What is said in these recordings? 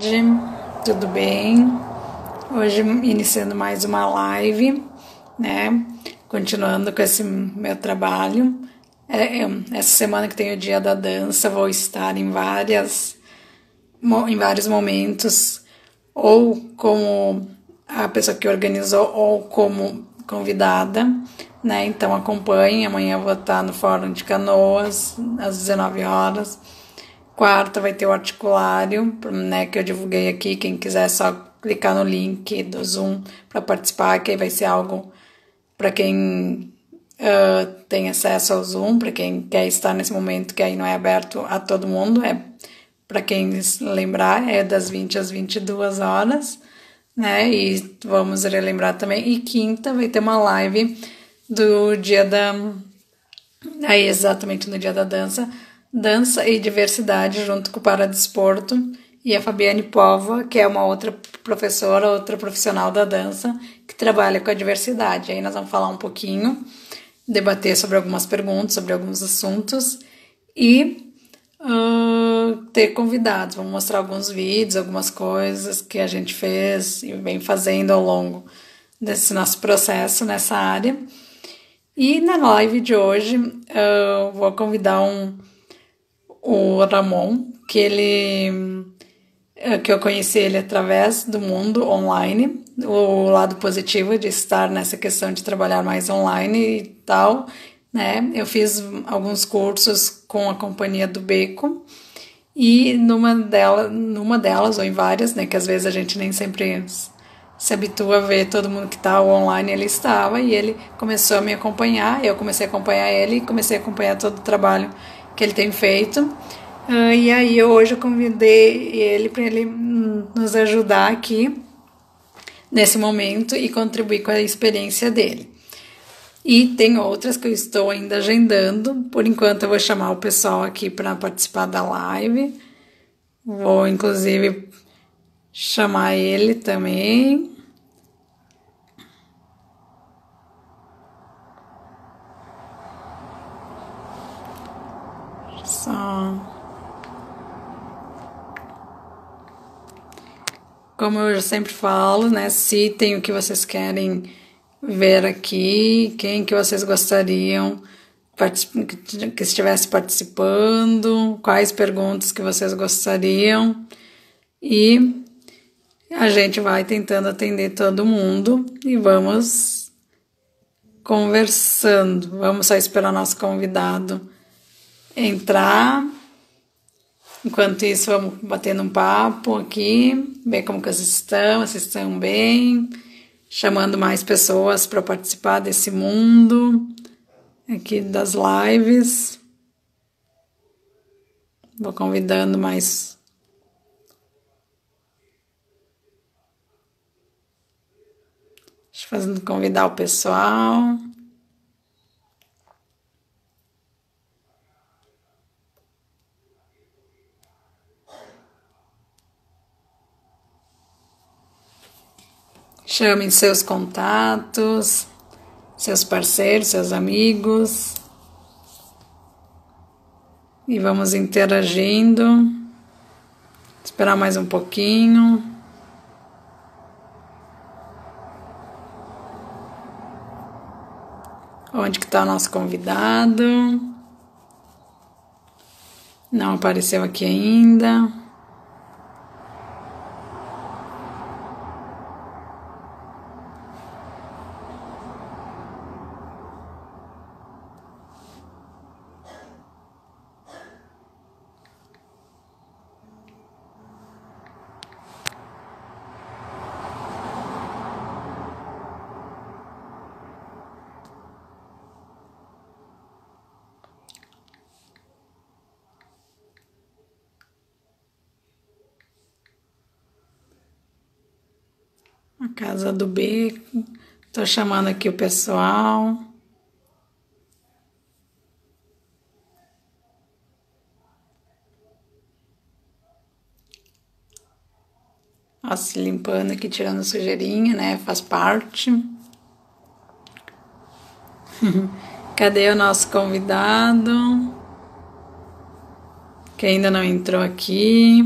Oi, tudo bem? Hoje iniciando mais uma live, né? Continuando com esse meu trabalho. Essa semana que tem o Dia da Dança, vou estar em vários momentos, ou como a pessoa que organizou, ou como convidada, né? Então acompanhe. Amanhã eu vou estar no Fórum de Canoas, às 19 horas. Quarta vai ter o articulário, né, que eu divulguei aqui. Quem quiser é só clicar no link do Zoom para participar, que aí vai ser algo para quem tem acesso ao Zoom, para quem quer estar nesse momento, que aí não é aberto a todo mundo, é para quem lembrar, é das 20 às 22 horas, né? E vamos relembrar também. E quinta vai ter uma live do dia da... Aí, exatamente no dia da dança, dança e diversidade, junto com o Paradesporto e a Fabiane Pova, que é uma outra professora, outra profissional da dança, que trabalha com a diversidade. Aí nós vamos falar um pouquinho, debater sobre algumas perguntas, sobre alguns assuntos e ter convidados. Vamos mostrar alguns vídeos, algumas coisas que a gente fez e vem fazendo ao longo desse nosso processo nessa área. E na live de hoje eu vou convidar o Ramon, que eu conheci ele através do mundo online, o lado positivo de estar nessa questão de trabalhar mais online e tal, né? Eu fiz alguns cursos com a Companhia do Beco e numa delas, ou em várias, né? Que às vezes a gente nem sempre se habitua a ver todo mundo que está online. Ele estava e ele começou a me acompanhar, eu comecei a acompanhar ele e comecei a acompanhar todo o trabalho que ele tem feito. E aí hoje eu convidei ele para ele nos ajudar aqui nesse momento e contribuir com a experiência dele. E tem outras que eu estou ainda agendando. Por enquanto eu vou chamar o pessoal aqui para participar da live. Vou inclusive chamar ele também. Só... Como eu sempre falo, né? Citem o que vocês querem ver aqui, quem que vocês gostariam que estivesse participando, quais perguntas que vocês gostariam, e a gente vai tentando atender todo mundo e vamos conversando. Vamos só esperar nosso convidado entrar. Enquanto isso, vamos batendo um papo aqui, ver como que vocês estão bem, chamando mais pessoas para participar desse mundo aqui das lives. Vou convidando mais. Fazendo convidar o pessoal. Chamem seus contatos, seus parceiros, seus amigos. E vamos interagindo. Esperar mais um pouquinho. Onde que está o nosso convidado? Não apareceu aqui ainda. A Casa do Beco. Tô chamando aqui o pessoal. Ó, se limpando aqui, tirando sujeirinha, né? Faz parte. Cadê o nosso convidado? Que ainda não entrou aqui.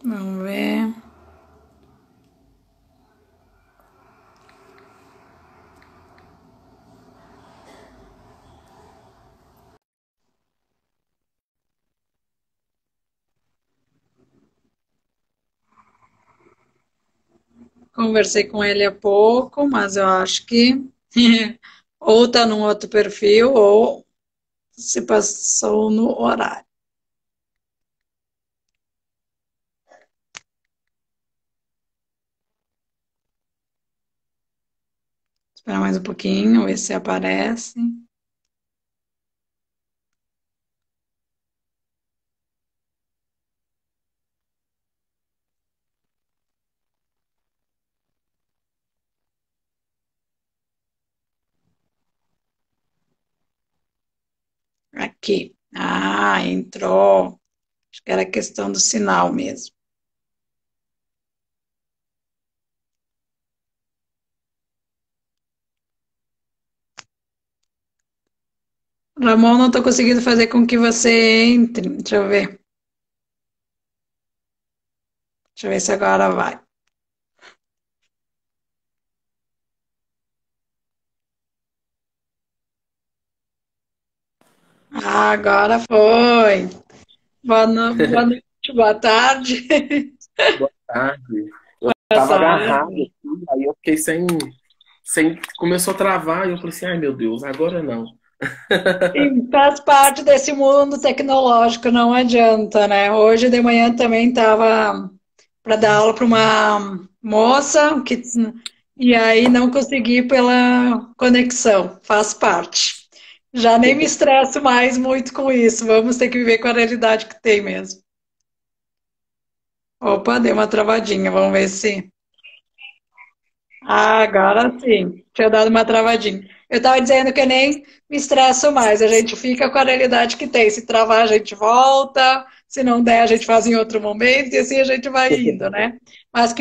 Vamos ver. Conversei com ele há pouco, mas eu acho que ou tá num outro perfil ou se passou no horário. Esperar mais um pouquinho, ver se aparece. Aqui. Ah, entrou. Acho que era questão do sinal mesmo. Ramon, não estou conseguindo fazer com que você entre. Deixa eu ver. Deixa eu ver se agora vai. Ah, agora foi. Boa noite, boa tarde. Boa tarde. Eu Boa tava agarrado tarde. aqui, aí eu fiquei sem. Começou a travar e eu falei assim: ai meu Deus, agora não. E faz parte desse mundo tecnológico, não adianta, né? Hoje de manhã também estava para dar aula para uma moça e aí não consegui pela conexão, faz parte. Já nem me estresso mais muito com isso, vamos ter que viver com a realidade que tem mesmo. Opa, deu uma travadinha, vamos ver se. Ah, agora sim, tinha dado uma travadinha. Eu estava dizendo que eu nem me estresso mais, a gente fica com a realidade que tem. Se travar, a gente volta, se não der, a gente faz em outro momento, e assim a gente vai indo, né? Mas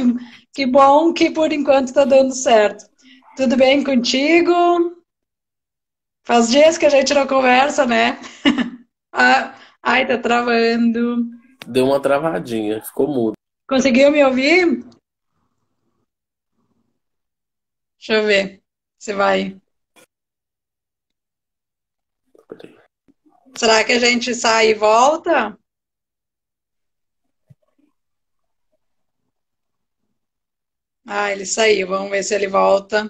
que bom que por enquanto está dando certo. Tudo bem contigo? Faz dias que a gente não conversa, né? Ah, ai, tá travando. Deu uma travadinha, ficou mudo. Conseguiu me ouvir? Deixa eu ver se vai. Peraí. Será que a gente sai e volta? Ah, ele saiu. Vamos ver se ele volta.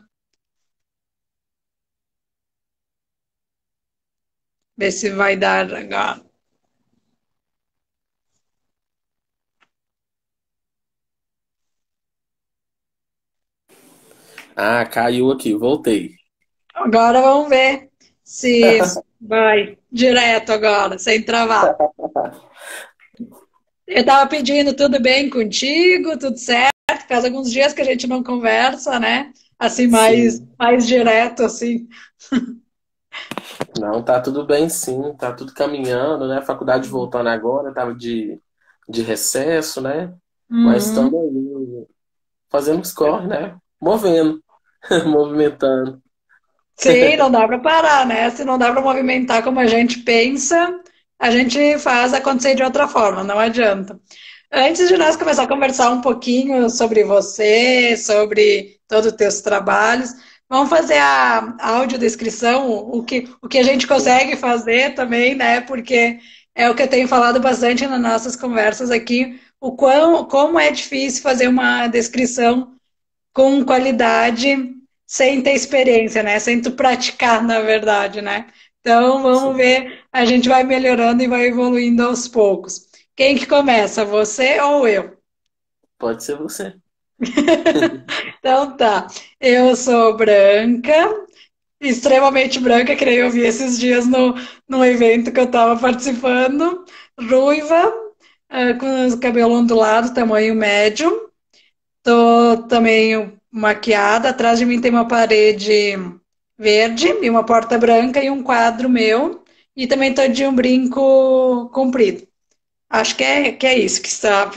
Ver se vai dar agora. Ah, caiu aqui, voltei. Agora vamos ver se vai direto agora, sem travar. Eu estava pedindo tudo bem contigo, tudo certo. Faz alguns dias que a gente não conversa, né? Assim, Sim. mais direto, assim. Não, tá tudo bem sim, tá tudo caminhando, né? A faculdade voltando agora, tava de recesso, né? Mas estamos Uhum. aí, fazendo os corre, né? Movendo, movimentando. Sim, não dá para parar, né? Se não dá para movimentar como a gente pensa, a gente faz acontecer de outra forma, não adianta. Antes de nós começar a conversar um pouquinho sobre você, sobre todos os teus trabalhos, vamos fazer a audiodescrição, o que a gente consegue fazer também, né? Porque é o que eu tenho falado bastante nas nossas conversas aqui, como é difícil fazer uma descrição com qualidade sem ter experiência, né? Sem tu praticar, na verdade, né? Então, vamos Sim, ver, a gente vai melhorando e vai evoluindo aos poucos. Quem que começa, você ou eu? pode ser você. Então tá, eu sou branca, extremamente branca, que nem eu vi esses dias no evento que eu estava participando, ruiva, com os cabelos ondulados, tamanho médio, tô também maquiada. Atrás de mim tem uma parede verde e uma porta branca e um quadro meu. E também tô de um brinco comprido. Acho que é isso que está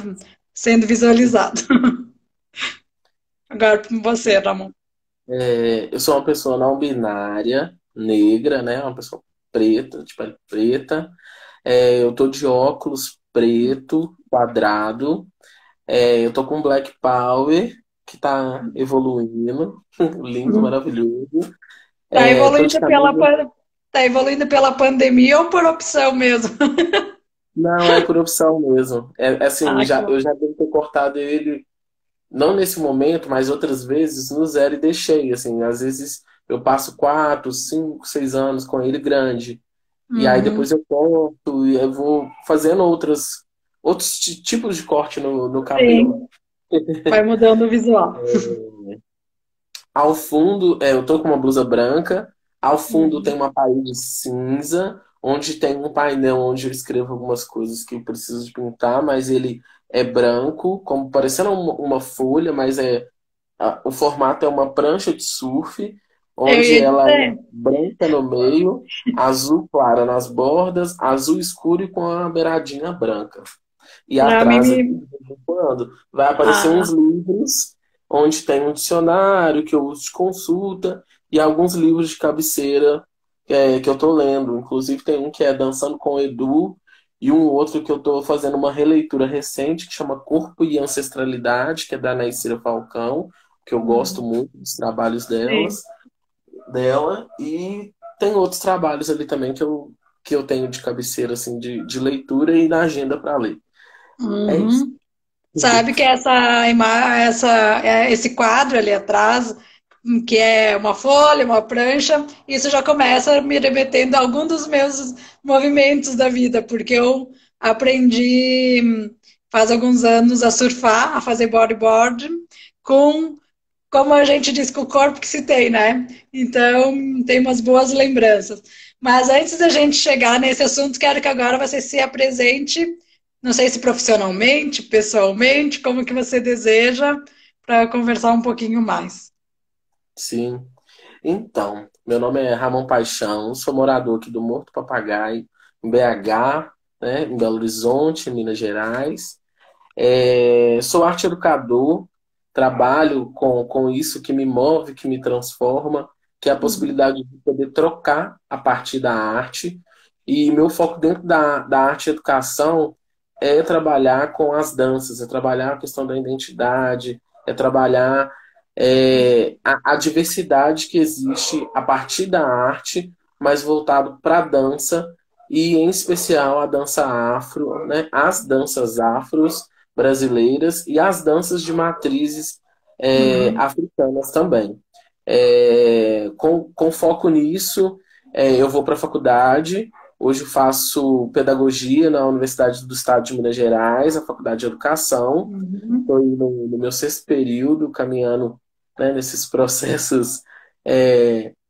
sendo visualizado. Agora com você, Ramon. Eu sou uma pessoa não binária, negra, né? Uma pessoa preta, de pele preta. Eu tô de óculos preto, quadrado. Eu tô com Black Power, que tá evoluindo, lindo, Uhum. maravilhoso. Tá Tô de evoluindo camisa. tá evoluindo pela pandemia ou por opção mesmo? Não, é por opção mesmo. Assim, Ah, que eu bom. já devo ter cortado ele, não nesse momento, mas outras vezes no zero e deixei. Assim, às vezes eu passo 4, 5, 6 anos com ele grande. E aí Uhum. depois eu corto e eu vou fazendo outros tipos de corte no cabelo. Sim, vai mudando o visual. Ao fundo, eu tô com uma blusa branca. Ao fundo tem Uhum. uma parede cinza, onde tem um painel onde eu escrevo algumas coisas que eu preciso de pintar, mas ele é branco, como parecendo uma folha, mas o formato é uma prancha de surf, Eu onde ia ela é dizer, branca no meio, azul clara nas bordas, azul escuro e com a beiradinha branca. E para mim, atrás aqui, de vez em quando, vai aparecer ah, uns livros, onde tem um dicionário que eu uso de consulta e alguns livros de cabeceira que eu estou lendo. Inclusive tem um que é Dançando com o Edu e um outro que eu estou fazendo uma releitura recente que chama Corpo e Ancestralidade, que é da Naysira Falcão, que eu gosto uhum. muito dos trabalhos Sim. dela. E tem outros trabalhos ali também que eu tenho de cabeceira, assim, de leitura e na agenda para ler. É isso. Uhum. Sabe que esse quadro ali atrás, que é uma folha, uma prancha, isso já começa me remetendo a algum dos meus movimentos da vida, porque eu aprendi faz alguns anos a surfar, a fazer bodyboard, com, como a gente diz, com o corpo que se tem, né? Então, tem umas boas lembranças. Mas antes da gente chegar nesse assunto, quero que agora você se apresente, não sei se profissionalmente, pessoalmente, como que você deseja, para conversar um pouquinho mais. Sim. Então, meu nome é Ramon Paixão, sou morador aqui do Morro do Papagaio, em BH, né, em Belo Horizonte, Minas Gerais. Sou arte educador, trabalho com isso que me move, que me transforma, que é a Uhum, possibilidade de poder trocar a partir da arte. E meu foco dentro da arte e educação é trabalhar com as danças, é trabalhar a questão da identidade, é trabalhar a diversidade que existe a partir da arte, mas voltado para a dança, e em especial a dança afro, né? As danças afros brasileiras e as danças de matrizes uhum, africanas também. Com foco nisso, eu vou para a faculdade. Hoje faço pedagogia na Universidade do Estado de Minas Gerais, a Faculdade de Educação. uhum, Estou no meu sexto período, caminhando, né, nesses processos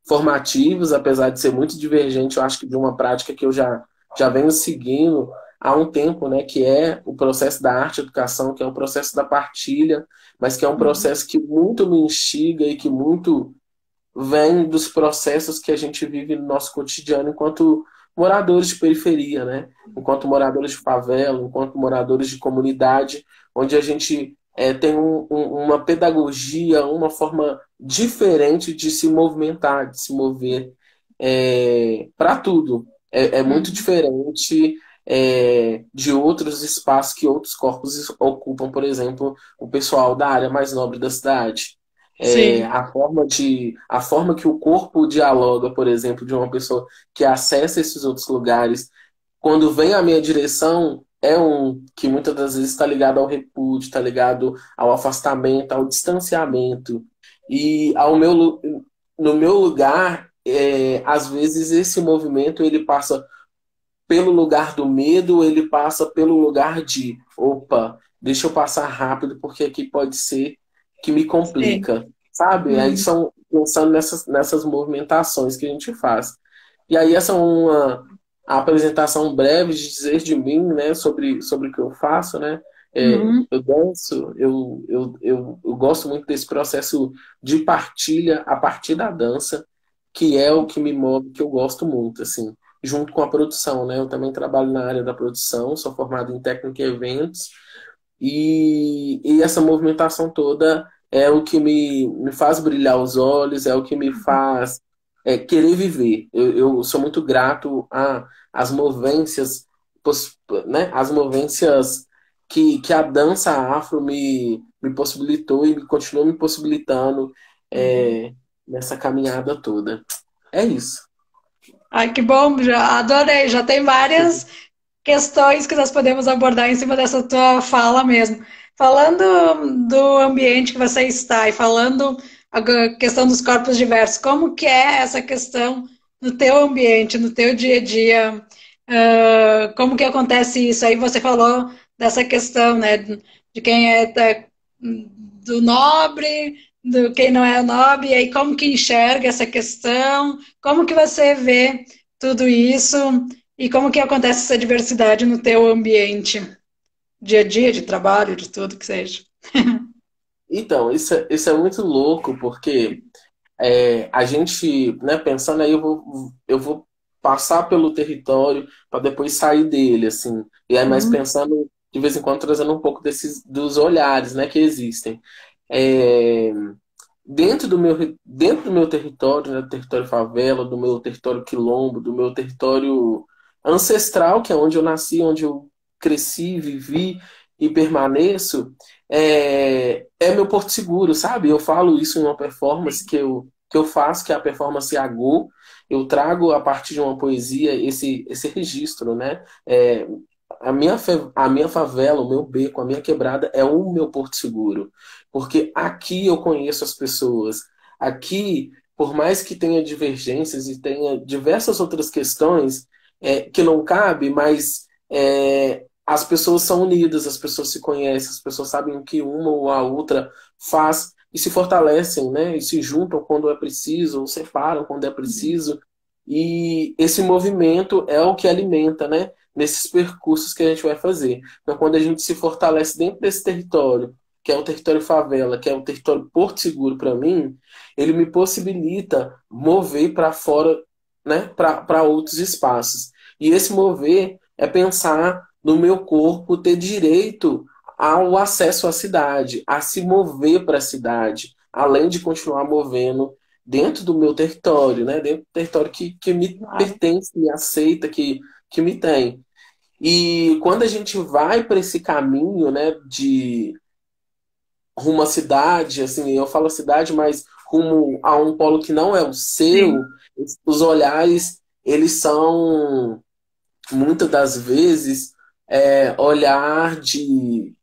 formativos, apesar de ser muito divergente, eu acho que de uma prática que eu já venho seguindo há um tempo, né, que é o processo da arte e educação, que é o processo da partilha, mas que é um uhum, processo que muito me instiga e que muito vem dos processos que a gente vive no nosso cotidiano enquanto moradores de periferia, né? Enquanto moradores de favela, enquanto moradores de comunidade, onde a gente tem uma pedagogia, uma forma diferente de se movimentar, de se mover para tudo. É muito uhum. diferente de outros espaços que outros corpos ocupam, por exemplo, o pessoal da área mais nobre da cidade. Sim, A forma que o corpo dialoga, por exemplo, de uma pessoa que acessa esses outros lugares, quando vem à minha direção, é um que muitas das vezes está ligado ao repúdio, está ligado ao afastamento, ao distanciamento. E no meu lugar, às vezes esse movimento ele passa pelo lugar do medo, ele passa pelo lugar de, opa, deixa eu passar rápido porque aqui pode ser que me sim. complica, sabe? Aí Uhum, são pensando nessas movimentações que a gente faz. E aí essa é uma apresentação breve de dizer de mim, né, sobre o que eu faço, né? uhum, Eu danço, eu gosto muito desse processo de partilha a partir da dança, que é o que me move, que eu gosto muito, assim junto com a produção, né? Eu também trabalho na área da produção, sou formado em técnica e eventos, e essa movimentação toda é o que me faz brilhar os olhos, é o que me faz querer viver. Eu sou muito grato às movências, né? As movências que a dança afro me possibilitou e me continuou me possibilitando é, nessa caminhada toda. É isso. Ai, que bom, já adorei. Já tem várias questões que nós podemos abordar em cima dessa tua fala mesmo. Falando do ambiente que você está e falando a questão dos corpos diversos, como que é essa questão no teu ambiente, no teu dia a dia? Como que acontece isso? Aí você falou dessa questão, né, de quem é do nobre, do quem não é nobre, e aí como que enxerga essa questão? Como que você vê tudo isso? E como que acontece essa diversidade no teu ambiente, dia a dia, de trabalho, de tudo que seja? Então, isso é muito louco, porque a gente, né, pensando aí, eu vou passar pelo território para depois sair dele, assim. E aí, mas Uhum, pensando, de vez em quando, trazendo um pouco dos olhares, né, que existem. É, dentro do meu território, né, do território favela, do meu território quilombo, do meu território ancestral, que é onde eu nasci, onde eu cresci, vivi e permaneço, é meu porto seguro, sabe? Eu falo isso em uma performance que eu faço, que é a performance Agô. Eu trago a partir de uma poesia esse registro, né? A minha favela, o meu beco, a minha quebrada é o meu porto seguro. Porque aqui eu conheço as pessoas. Aqui, por mais que tenha divergências e tenha diversas outras questões que não cabe, mas as pessoas são unidas, as pessoas se conhecem, as pessoas sabem o que uma ou a outra faz e se fortalecem, né? E se juntam quando é preciso, ou separam quando é preciso. E esse movimento é o que alimenta, né? Nesses percursos que a gente vai fazer. Então, quando a gente se fortalece dentro desse território, que é o território favela, que é o território Porto Seguro para mim, ele me possibilita mover para fora, né, para outros espaços. E esse mover é pensar no meu corpo ter direito ao acesso à cidade, a se mover para a cidade, além de continuar movendo dentro do meu território, né, dentro do território que me claro. pertence, me aceita, que me tem. E quando a gente vai para esse caminho, né, de rumo à cidade, assim, eu falo cidade, mas rumo a um polo que não é o Sim, seu, os olhares, eles são, muitas das vezes, olhar de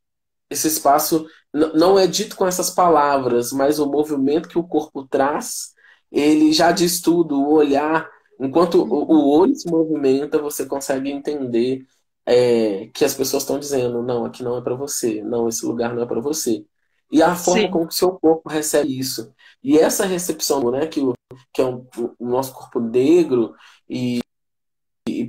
esse espaço não é dito com essas palavras, mas o movimento que o corpo traz, ele já diz tudo, o olhar, enquanto o olho se movimenta, você consegue entender que as pessoas estão dizendo, não, aqui não é para você, não, esse lugar não é para você. E a forma sim, como que o seu corpo recebe isso. E essa recepção, né, que é o nosso corpo negro e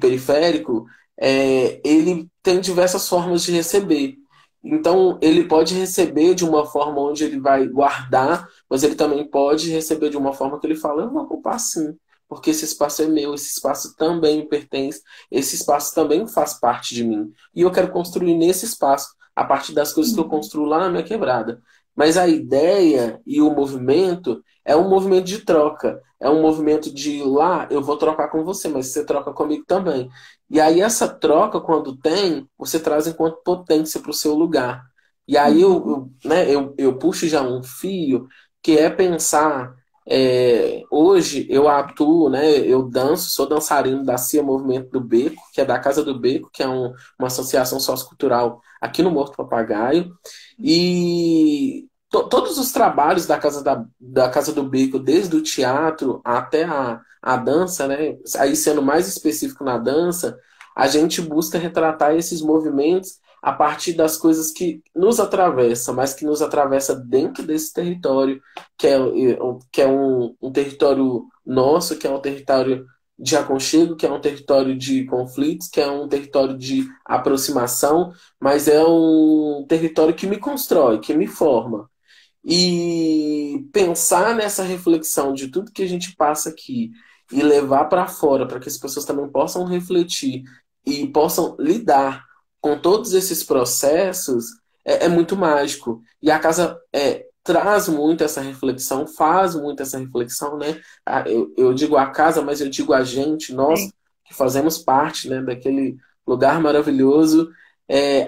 periférico, ele tem diversas formas de receber. Então, ele pode receber de uma forma onde ele vai guardar, mas ele também pode receber de uma forma que ele fala: eu vou ocupar sim, porque esse espaço é meu, esse espaço também me pertence, esse espaço também faz parte de mim. E eu quero construir nesse espaço, a partir das coisas que eu construo lá na minha quebrada. Mas a ideia e o movimento é um movimento de troca. É um movimento de lá, eu vou trocar com você, mas você troca comigo também. E aí, essa troca, quando tem, você traz enquanto potência para o seu lugar. E aí, eu puxo já um fio que é pensar. Hoje eu atuo, né, eu danço, sou dançarino da CIA Movimento do Beco, que é da Casa do Beco, que é uma associação sociocultural aqui no Morto Papagaio. E todos os trabalhos da Casa do Beco, desde o teatro até a dança, né? Aí sendo mais específico na dança, a gente busca retratar esses movimentos a partir das coisas que nos atravessam, mas que nos atravessa dentro desse território, que é um território nosso, que é um território de aconchego, que é um território de conflitos, que é um território de aproximação, mas é um território que me constrói, que me forma. E pensar nessa reflexão de tudo que a gente passa aqui e levar para fora, para que as pessoas também possam refletir e possam lidar com todos esses processos, é muito mágico. E a casa traz muito essa reflexão, faz muito essa reflexão, né? Eu digo a casa, mas eu digo a gente, nós sim. que fazemos parte, né, daquele lugar maravilhoso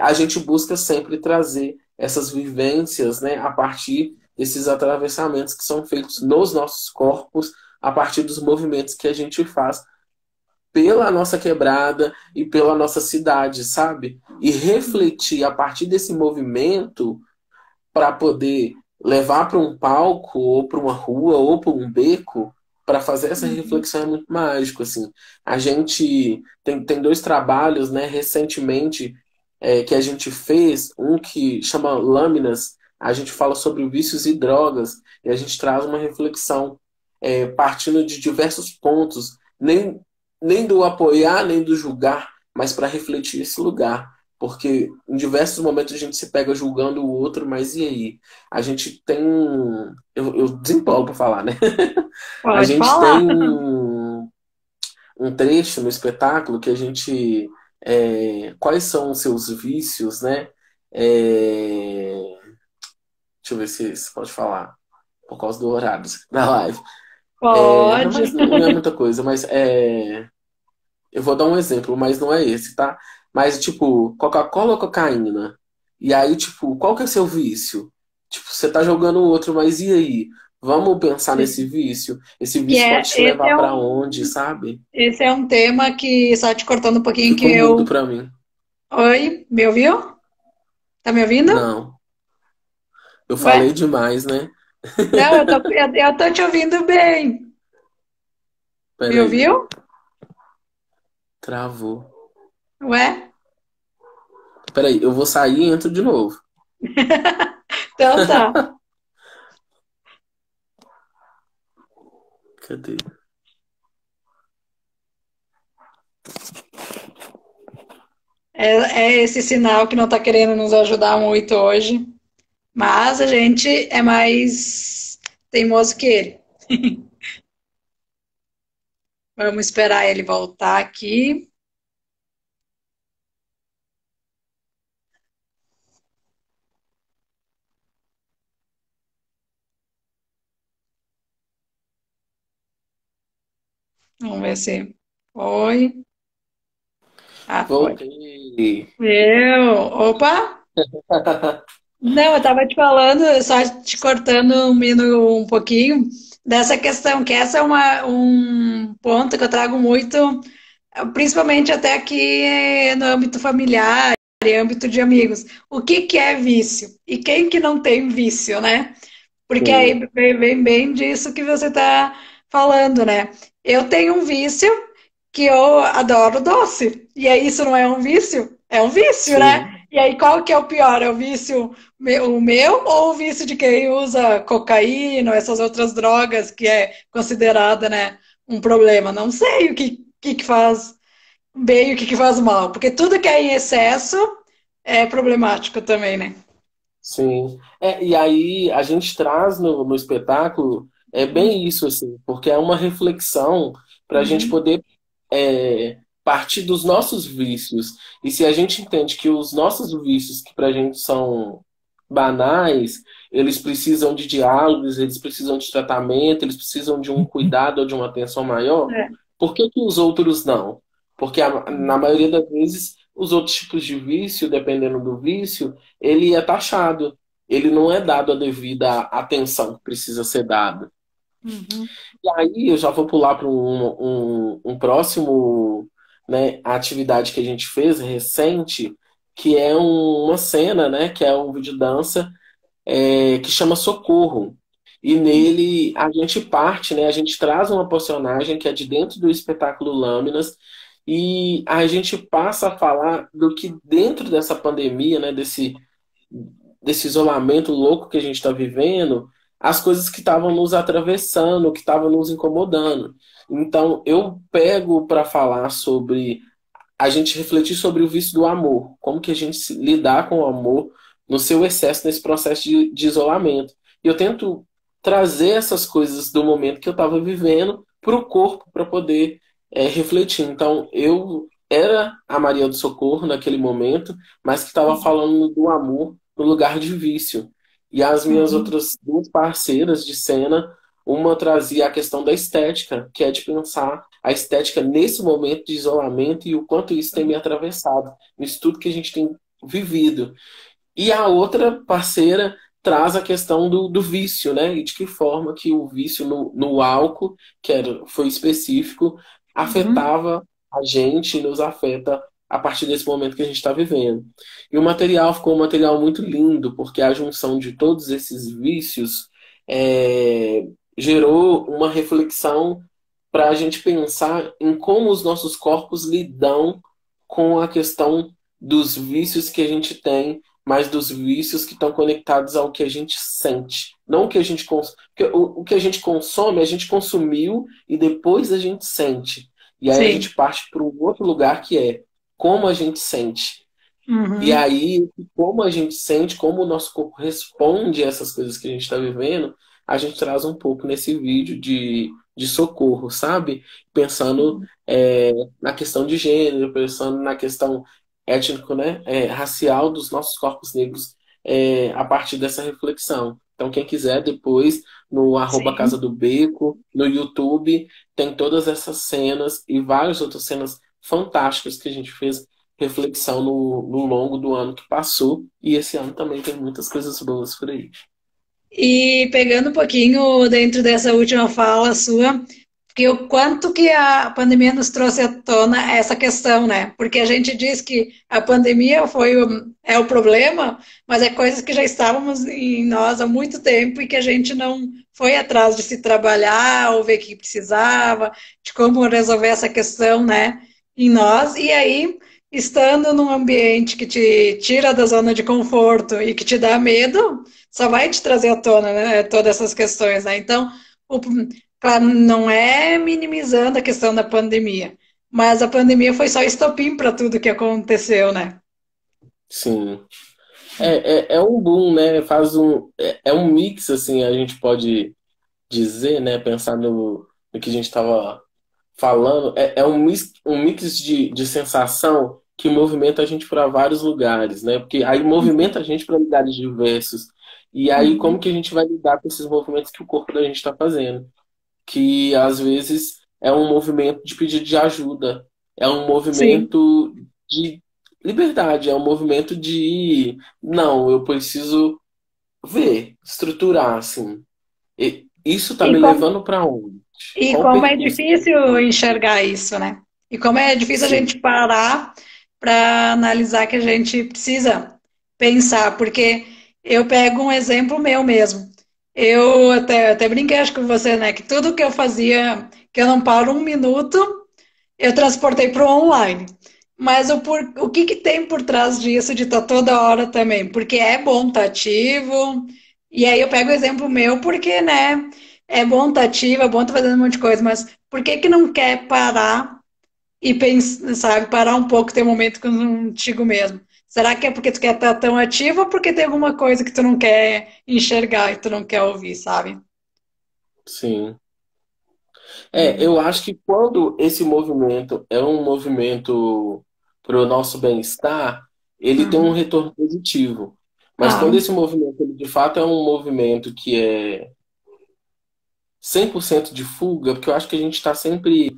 a gente busca sempre trazer essas vivências, né, a partir desses atravessamentos que são feitos nos nossos corpos, a partir dos movimentos que a gente faz pela nossa quebrada e pela nossa cidade, sabe? E refletir a partir desse movimento para poder levar para um palco, ou para uma rua, ou para um beco, para fazer essa Uhum. reflexão é muito mágico, assim. A gente tem dois trabalhos, né, recentemente, que a gente fez, um que chama Lâminas, a gente fala sobre vícios e drogas, e a gente traz uma reflexão partindo de diversos pontos, nem do apoiar, nem do julgar, mas para refletir esse lugar. Porque em diversos momentos a gente se pega julgando o outro, mas e aí? A gente tem. Eu desempolgo para falar, né? A Pode gente falar. tem um trecho no espetáculo que a gente. Quais são os seus vícios, né? Deixa eu ver se pode falar, por causa do horário da live. Não, Pode. mas não é muita coisa, mas eu vou dar um exemplo, mas não é esse, tá? Mas, tipo, Coca-Cola ou cocaína? E aí, tipo, qual que é seu vício? Tipo, você tá jogando o outro, mas e aí? Vamos pensar nesse Sim. vício? Esse Que vício é, pode te levar pra onde, sabe? esse é um tema que, só te cortando um pouquinho, que Ficou mudo eu. pra mim. Oi, me ouviu? Tá me ouvindo? Não, eu Ué? falei demais, né? Não, eu tô te ouvindo bem. Me Peraí, ouviu? travou. Ué? Peraí, eu vou sair e entro de novo. Então tá. Cadê? É esse sinal que não tá querendo nos ajudar muito hoje. Mas a gente é mais teimoso que ele. Vamos esperar ele voltar aqui. Vamos ver se foi. Ah, foi. Voltei. Opa! Não, eu tava te falando, só te cortando um pouquinho, dessa questão, que essa é um ponto que eu trago muito, principalmente até aqui no âmbito familiar e âmbito de amigos. O que que é vício? E quem que não tem vício, né? Porque aí Sim, vem bem disso que você está falando, né? Eu tenho um vício que eu adoro doce. E aí isso não é um vício? É um vício, né? sim, E aí qual que é o pior? É o vício o meu ou o vício de quem usa cocaína ou essas outras drogas que é considerada, né, um problema? Não sei que faz bem e o que faz mal. Porque tudo que é em excesso é problemático também, né? sim. E aí a gente traz no espetáculo bem isso, assim, porque é uma reflexão para a gente Uhum. poder partir dos nossos vícios. E se a gente entende que os nossos vícios, que para a gente são banais, eles precisam de diálogos, eles precisam de tratamento, eles precisam de um cuidado ou de uma atenção maior, É. por que que os outros não? Porque na maioria das vezes, os outros tipos de vício, dependendo do vício, ele é taxado. Ele não é dado a devida atenção que precisa ser dada. Uhum. E aí eu já vou pular para um próximo, né, atividade que a gente fez recente, que é uma cena, né, que é um vídeo dança que chama Socorro. E nele a gente parte, né, a gente traz uma personagem que é de dentro do espetáculo Lâminas e a gente passa a falar do que dentro dessa pandemia, né, desse isolamento louco que a gente está vivendo, as coisas que estavam nos atravessando, que estavam nos incomodando. Então, eu pego para falar sobre a gente refletir sobre o vício do amor, como que a gente lidar com o amor no seu excesso nesse processo de isolamento. E eu tento trazer essas coisas do momento que eu estava vivendo para o corpo para poder refletir. Então, eu era a Maria do Socorro naquele momento, mas que estava falando do amor no lugar de vício. E as minhas Uhum. outras duas parceiras de cena, uma trazia a questão da estética, que é de pensar a estética nesse momento de isolamento e o quanto isso tem me atravessado. Isso tudo que a gente tem vivido. E a outra parceira traz a questão do vício, né? E de que forma que o vício no álcool, foi específico, Uhum. afetava a gente e nos afeta a partir desse momento que a gente está vivendo. E o material ficou um material muito lindo, porque a junção de todos esses vícios é, gerou uma reflexão para a gente pensar em como os nossos corpos lidam com a questão dos vícios que a gente tem, mas dos vícios que estão conectados ao que a gente sente. Não o que a gente consome. Porque o que a gente consome, a gente consumiu e depois a gente sente. E aí a Sim. gente parte para um outro lugar que é como a gente sente. E Uhum. aí, como a gente sente, como o nosso corpo responde a essas coisas que a gente está vivendo, a gente traz um pouco nesse vídeo de socorro, sabe? Pensando na questão de gênero, pensando na questão étnico, né? Racial dos nossos corpos negros a partir dessa reflexão. Então, quem quiser, depois, no arroba Casa Sim. do Beco, no YouTube, tem todas essas cenas e várias outras cenas fantásticas que a gente fez reflexão no longo do ano que passou. E esse ano também tem muitas coisas boas por aí. E pegando um pouquinho dentro dessa última fala sua, que o quanto que a pandemia nos trouxe à tona essa questão, né? Porque a gente diz que a pandemia é o problema, mas é coisas que já estávamos em nós há muito tempo e que a gente não foi atrás de se trabalhar ou ver que precisava, de como resolver essa questão, né? Em nós. E aí, estando num ambiente que te tira da zona de conforto e que te dá medo, só vai te trazer à tona, né, todas essas questões, né? Então, o, claro, não é minimizando a questão da pandemia, mas a pandemia foi só estopim para tudo que aconteceu, né? Sim. É um boom, né? É um mix, assim, a gente pode dizer, né? Pensar no que a gente estava falando. É um mix de sensação que movimenta a gente para vários lugares, né? Porque aí movimenta a gente para lugares diversos. E aí, como Uhum. que a gente vai lidar com esses movimentos que o corpo da gente está fazendo? Que às vezes é um movimento de pedido de ajuda, é um Sim. movimento de liberdade, é um movimento de não, eu preciso ver, estruturar, assim. Isso tá E me como, levando para onde? e Qual o como é percurso? difícil enxergar isso, né? E como é difícil a Sim, gente parar para analisar que a gente precisa pensar, porque eu pego um exemplo meu mesmo. Eu até brinquei, acho que com você, né? Que tudo que eu fazia, que eu não paro um minuto, eu transportei para o online. Mas o que, que tem por trás disso de estar toda hora também? Porque é bom estar ativo. E aí eu pego o exemplo meu, porque, né? É bom estar ativo, é bom estar fazendo um monte de coisa, mas por que que não quer parar e pensar, sabe? Parar um pouco, ter um momento contigo mesmo. Será que é porque tu quer estar tão ativo ou porque tem alguma coisa que tu não quer enxergar e tu não quer ouvir, sabe? sim. Hum. Eu acho que quando esse movimento é um movimento para o nosso bem-estar, ele tem um Uhum. retorno positivo. Mas quando Ah, esse movimento, ele de fato é um movimento que é 100% de fuga, porque eu acho que a gente está sempre.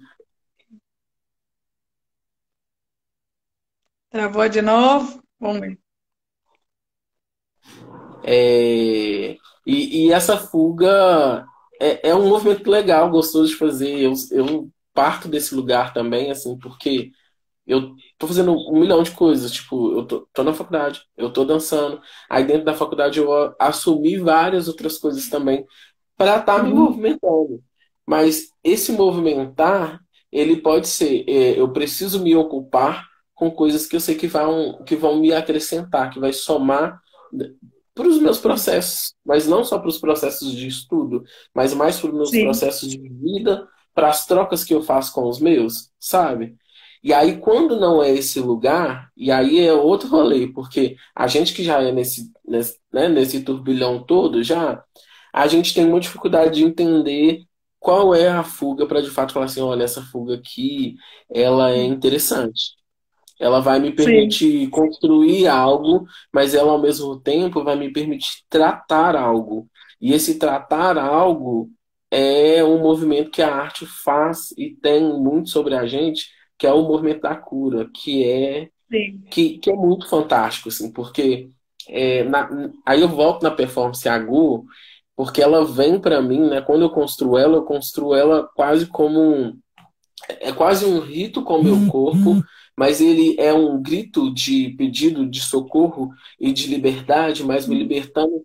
travou de novo? Vamos ver. E essa fuga é um movimento legal, gostoso de fazer. Eu parto desse lugar também, assim, porque eu tô fazendo um milhão de coisas. Tipo, eu tô na faculdade, eu tô dançando. Aí dentro da faculdade eu assumi várias outras coisas também para estar me Uhum. movimentando. Mas esse movimentar, ele pode ser, eu preciso me ocupar com coisas que eu sei que vão me acrescentar, que vai somar para os meus processos, mas não só para os processos de estudo, mas mais para os meus Sim, processos de vida, para as trocas que eu faço com os meus, sabe? E aí, quando não é esse lugar, e aí é outro rolê, porque a gente que já é nesse turbilhão todo, já a gente tem muita dificuldade de entender qual é a fuga para de fato falar assim, olha, essa fuga aqui, ela é interessante. Ela vai me sim. permitir construir algo, mas ela ao mesmo tempo vai me permitir tratar algo. E esse tratar algo é um movimento que a arte faz e tem muito sobre a gente, que é o movimento da cura, que é sim. que é muito fantástico, assim, porque aí eu volto na performance agu, porque ela vem para mim, né? Quando eu construo ela quase como é quase um rito com o meu corpo, mas ele é um grito de pedido de socorro e de liberdade, mas me libertando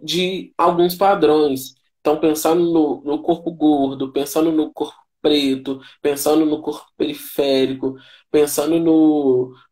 de alguns padrões. Então, pensando no corpo gordo, pensando no corpo preto, pensando no corpo periférico, pensando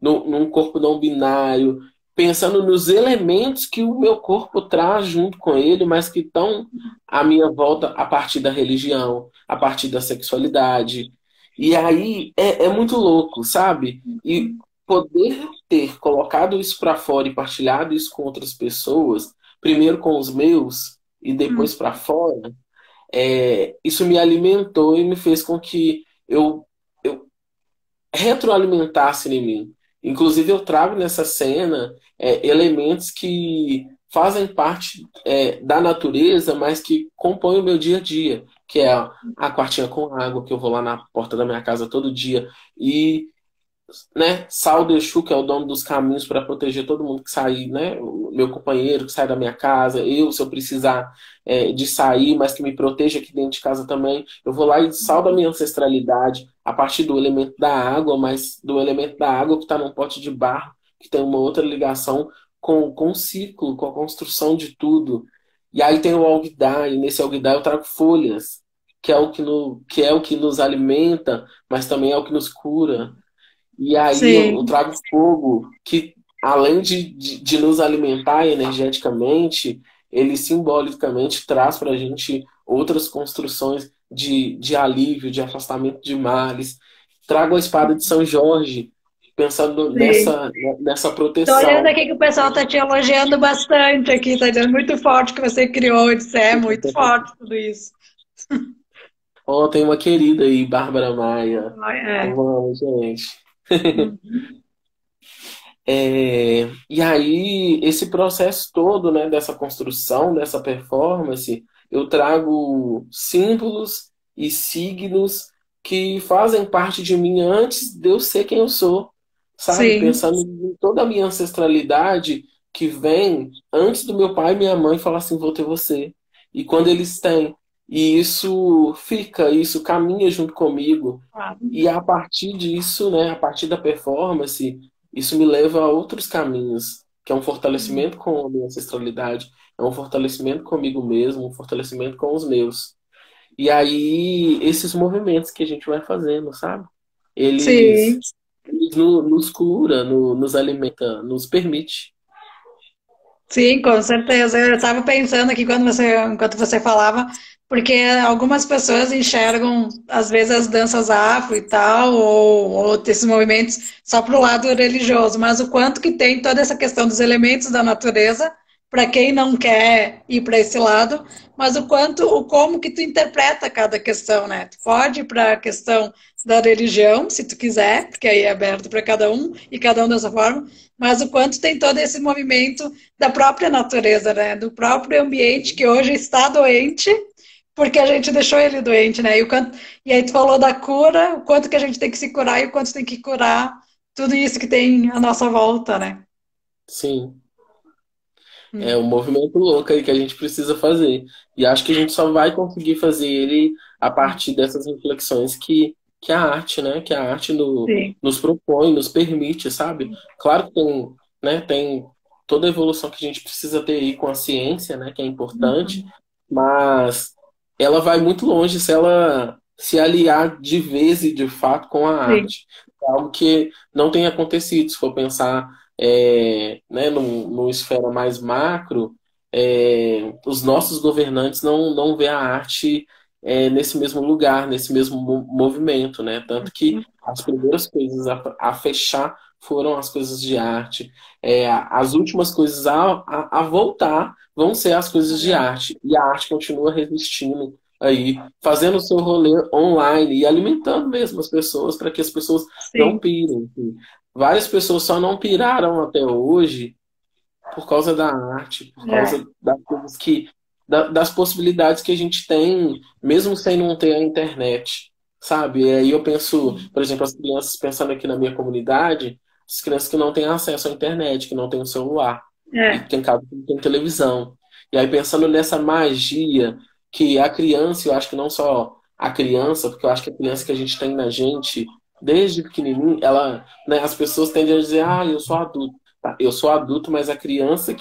num corpo não binário, pensando nos elementos que o meu corpo traz junto com ele, mas que estão à minha volta a partir da religião, a partir da sexualidade. E aí é muito louco, sabe? E poder ter colocado isso para fora e partilhado isso com outras pessoas, primeiro com os meus e Hum, depois para fora, isso me alimentou e me fez com que eu retroalimentasse em mim. Inclusive, eu trago nessa cena elementos que fazem parte da natureza, mas que compõem o meu dia a dia, que é a quartinha com água, que eu vou lá na porta da minha casa todo dia, e né, Sal Exu, que é o dono dos caminhos para proteger todo mundo que sair, né, o meu companheiro que sai da minha casa, eu, se eu precisar de sair, mas que me proteja aqui dentro de casa também, eu vou lá e saldo a minha ancestralidade a partir do elemento da água, mas do elemento da água que está num pote de barro, que tem uma outra ligação com o ciclo, com a construção de tudo. E aí tem o alguidar, e nesse alguidar eu trago folhas, que é o que, que é o que nos alimenta, mas também é o que nos cura. E aí eu sim, trago fogo que, além de nos alimentar energeticamente, ele simbolicamente traz para a gente outras construções de alívio, de afastamento de males. Trago a espada de São Jorge, pensando sim. nessa Tô olhando proteção. aqui que o pessoal tá te elogiando bastante aqui, tá dizendo muito forte que você criou, eu disse, é muito forte tudo isso. Ontem, uma querida aí, Bárbara Maia. É. Vamos, gente. Uhum. E aí, esse processo todo, né, dessa construção, dessa performance, eu trago símbolos e signos que fazem parte de mim antes de eu ser quem eu sou, sabe? Sim, Pensando em toda a minha ancestralidade que vem antes do meu pai e minha mãe falar assim, vou ter você. E quando eles têm, e isso fica, isso caminha junto comigo. claro. E a partir disso, né, a partir da performance, isso me leva a outros caminhos, que é um fortalecimento com a minha ancestralidade, é um fortalecimento comigo mesmo, um fortalecimento com os meus. E aí, esses movimentos que a gente vai fazendo, sabe? Eles, Sim, eles nos cura, nos alimenta, nos permite. sim, com certeza. Eu estava pensando aqui enquanto você falava, porque algumas pessoas enxergam, às vezes, as danças afro e tal, ou esses movimentos só para o lado religioso, mas o quanto que tem toda essa questão dos elementos da natureza, para quem não quer ir para esse lado, mas o como que tu interpreta cada questão, né? Tu pode ir para a questão da religião, se tu quiser, porque aí é aberto para cada um, e cada um dessa forma, mas o quanto tem todo esse movimento da própria natureza, né? Do próprio ambiente que hoje está doente, porque a gente deixou ele doente, né? E aí tu falou da cura, o quanto que a gente tem que se curar e o quanto tem que curar tudo isso que tem à nossa volta, né? Sim, é um Hum, movimento louco aí que a gente precisa fazer. E acho que a gente só vai conseguir fazer ele a partir dessas reflexões que a arte, né? Que a arte sim. nos propõe, nos permite, sabe? Claro que tem, né, tem toda a evolução que a gente precisa ter aí com a ciência, né? Que é importante, mas ela vai muito longe se ela se aliar de vez e de fato com a Sim. arte. É algo que não tem acontecido, se for pensar né, numa esfera mais macro, os nossos governantes não vê a arte nesse mesmo lugar, nesse mesmo movimento, né? Tanto que as primeiras coisas a fechar foram as coisas de arte. As últimas coisas a voltar vão ser as coisas de arte. E a arte continua resistindo aí, fazendo o seu rolê online e alimentando mesmo as pessoas para que as pessoas não Sim. pirem. Várias pessoas só não piraram até hoje por causa da arte, por É. causa das coisas das possibilidades que a gente tem, mesmo sem não ter a internet, sabe? E aí eu penso, por exemplo, as crianças pensando aqui na minha comunidade, as crianças que não têm acesso à internet, que não têm um celular, e que É, tem casa que não tem televisão. E aí pensando nessa magia que a criança, eu acho que não só a criança, porque eu acho que a criança que a gente tem na gente, desde pequenininho, ela, né, as pessoas tendem a dizer, ah, eu sou adulto. Tá, eu sou adulto, mas a criança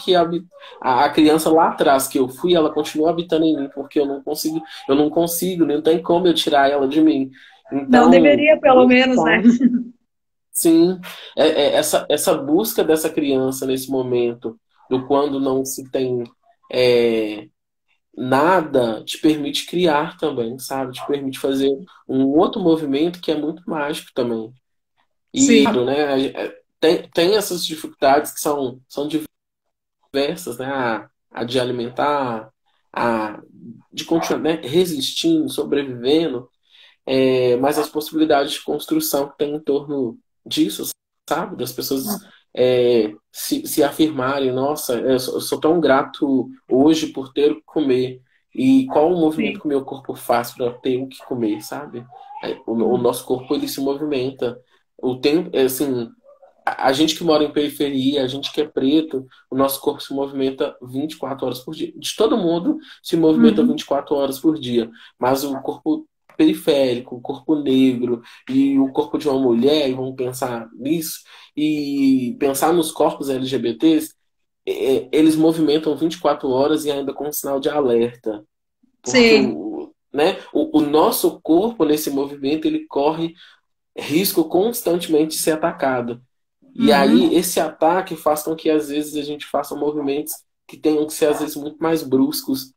a criança lá atrás que eu fui, ela continua habitando em mim, porque eu não consigo, nem tem como eu tirar ela de mim. não Então, deveria, pelo menos, né? sim, essa busca dessa criança nesse momento, do quando não se tem é, nada, te permite criar também, sabe? Te permite fazer um outro movimento que é muito mágico também. E, claro, Sim, né, tem essas dificuldades que são diversas, né? A de alimentar, a de continuar, né, resistindo, sobrevivendo, mas as possibilidades de construção que tem em torno disso, sabe? Das pessoas se afirmarem, nossa, eu sou tão grato hoje por ter o que comer. E qual o movimento sim. que o meu corpo faz para ter o que comer, sabe? O nosso corpo, ele se movimenta. O tempo, assim, a gente que mora em periferia, a gente que é preto, o nosso corpo se movimenta 24 horas por dia. De todo mundo se movimenta Uhum. 24 horas por dia. Mas o corpo periférico, o corpo negro e o corpo de uma mulher, e vamos pensar nisso, e pensar nos corpos LGBTs, eles movimentam 24 horas e ainda com um sinal de alerta. Porque Sim. o nosso corpo, nesse movimento, ele corre risco constantemente de ser atacado. E aí, Uhum. esse ataque faz com que, às vezes, a gente faça movimentos que tenham que ser, às vezes, muito mais bruscos.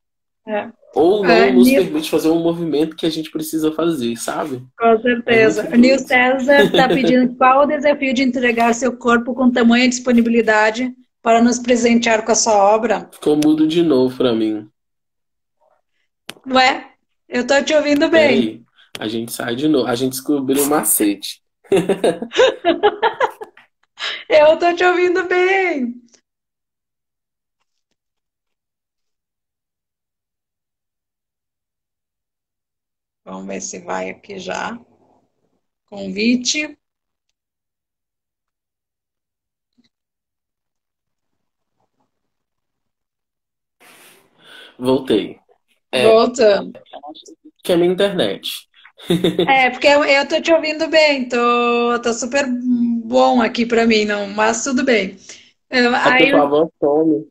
É. Ou É, não nos permite fazer um movimento que a gente precisa fazer, sabe? com É muito certeza. O Nil doido. César está pedindo qual o desafio de entregar seu corpo com tamanha disponibilidade para nos presentear com a sua obra? Ficou mudo de novo pra mim. Ué, eu estou te ouvindo Pera bem. aí. A gente sai de novo. A gente descobriu o macete. Eu estou te ouvindo bem. Vamos ver se vai aqui já. Convite. Voltei. É, Voltando. que é a minha internet. É, porque eu tô te ouvindo bem, tô super bom aqui pra mim, não, mas tudo bem. É porque Aí, tua voz some.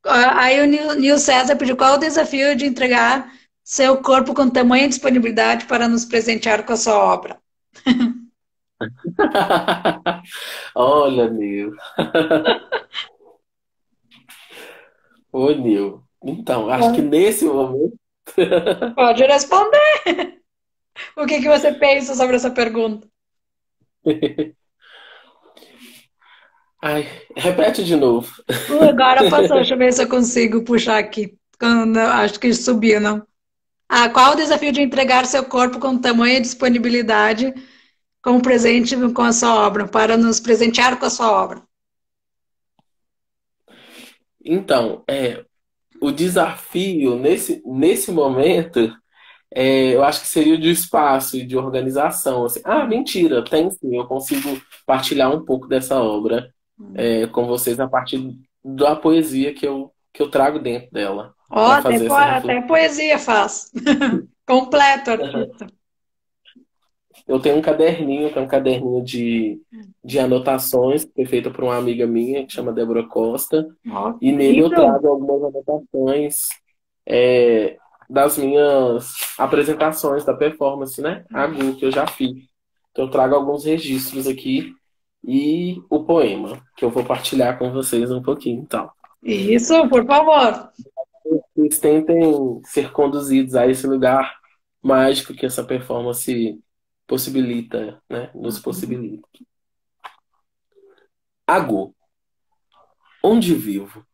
aí o Nil César pediu qual o desafio de entregar seu corpo com tamanha disponibilidade para nos presentear com a sua obra. Olha, Nil. Ô, Nil. Então, acho que nesse momento. Pode responder. O que que você pensa sobre essa pergunta? Ai, repete de novo. Agora passou, deixa eu ver se eu consigo puxar aqui. Acho que subiu, não. Ah, qual o desafio de entregar seu corpo com tamanha disponibilidade como presente com a sua obra, para nos presentear com a sua obra? Então, o desafio nesse momento, eu acho que seria o de espaço e de organização. Assim. Ah, mentira, tem sim, eu consigo partilhar um pouco dessa obra com vocês a partir da poesia que eu trago dentro dela, Ó, para até, fazer essa até reflexão. poesia faz. Completo, artista. Eu tenho um caderninho, que é um caderninho de anotações, que foi feito por uma amiga minha, que chama Débora Costa, Ó, e nele eu lindo. trago algumas anotações é, das minhas apresentações da performance, né? A Gu, que eu já fiz. Então eu trago alguns registros aqui e o poema, que eu vou partilhar com vocês um pouquinho, então. Isso, por favor. Vocês tentem ser conduzidos a esse lugar mágico que essa performance possibilita, né? Nos possibilita. Ago, onde vivo,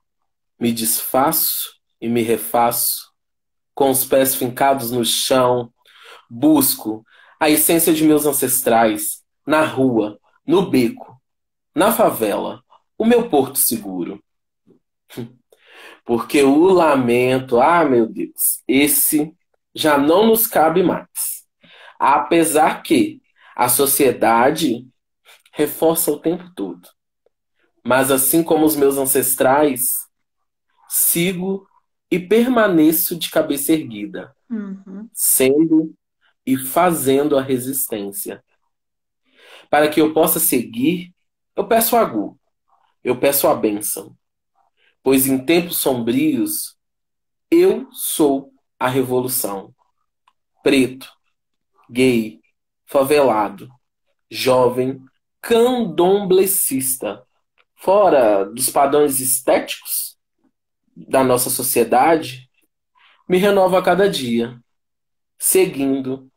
me desfaço e me refaço, com os pés fincados no chão, busco a essência de meus ancestrais, na rua, no beco, na favela, o meu porto seguro. Porque o lamento, meu Deus, esse já não nos cabe mais. Apesar que a sociedade reforça o tempo todo. Mas assim como os meus ancestrais, sigo e permaneço de cabeça erguida, Uhum. sendo e fazendo a resistência. Para que eu possa seguir, eu peço a Gu, eu peço a bênção, pois em tempos sombrios eu sou a revolução. Preto, gay, favelado, jovem, candomblessista, fora dos padrões estéticos da nossa sociedade, me renovo a cada dia, seguindo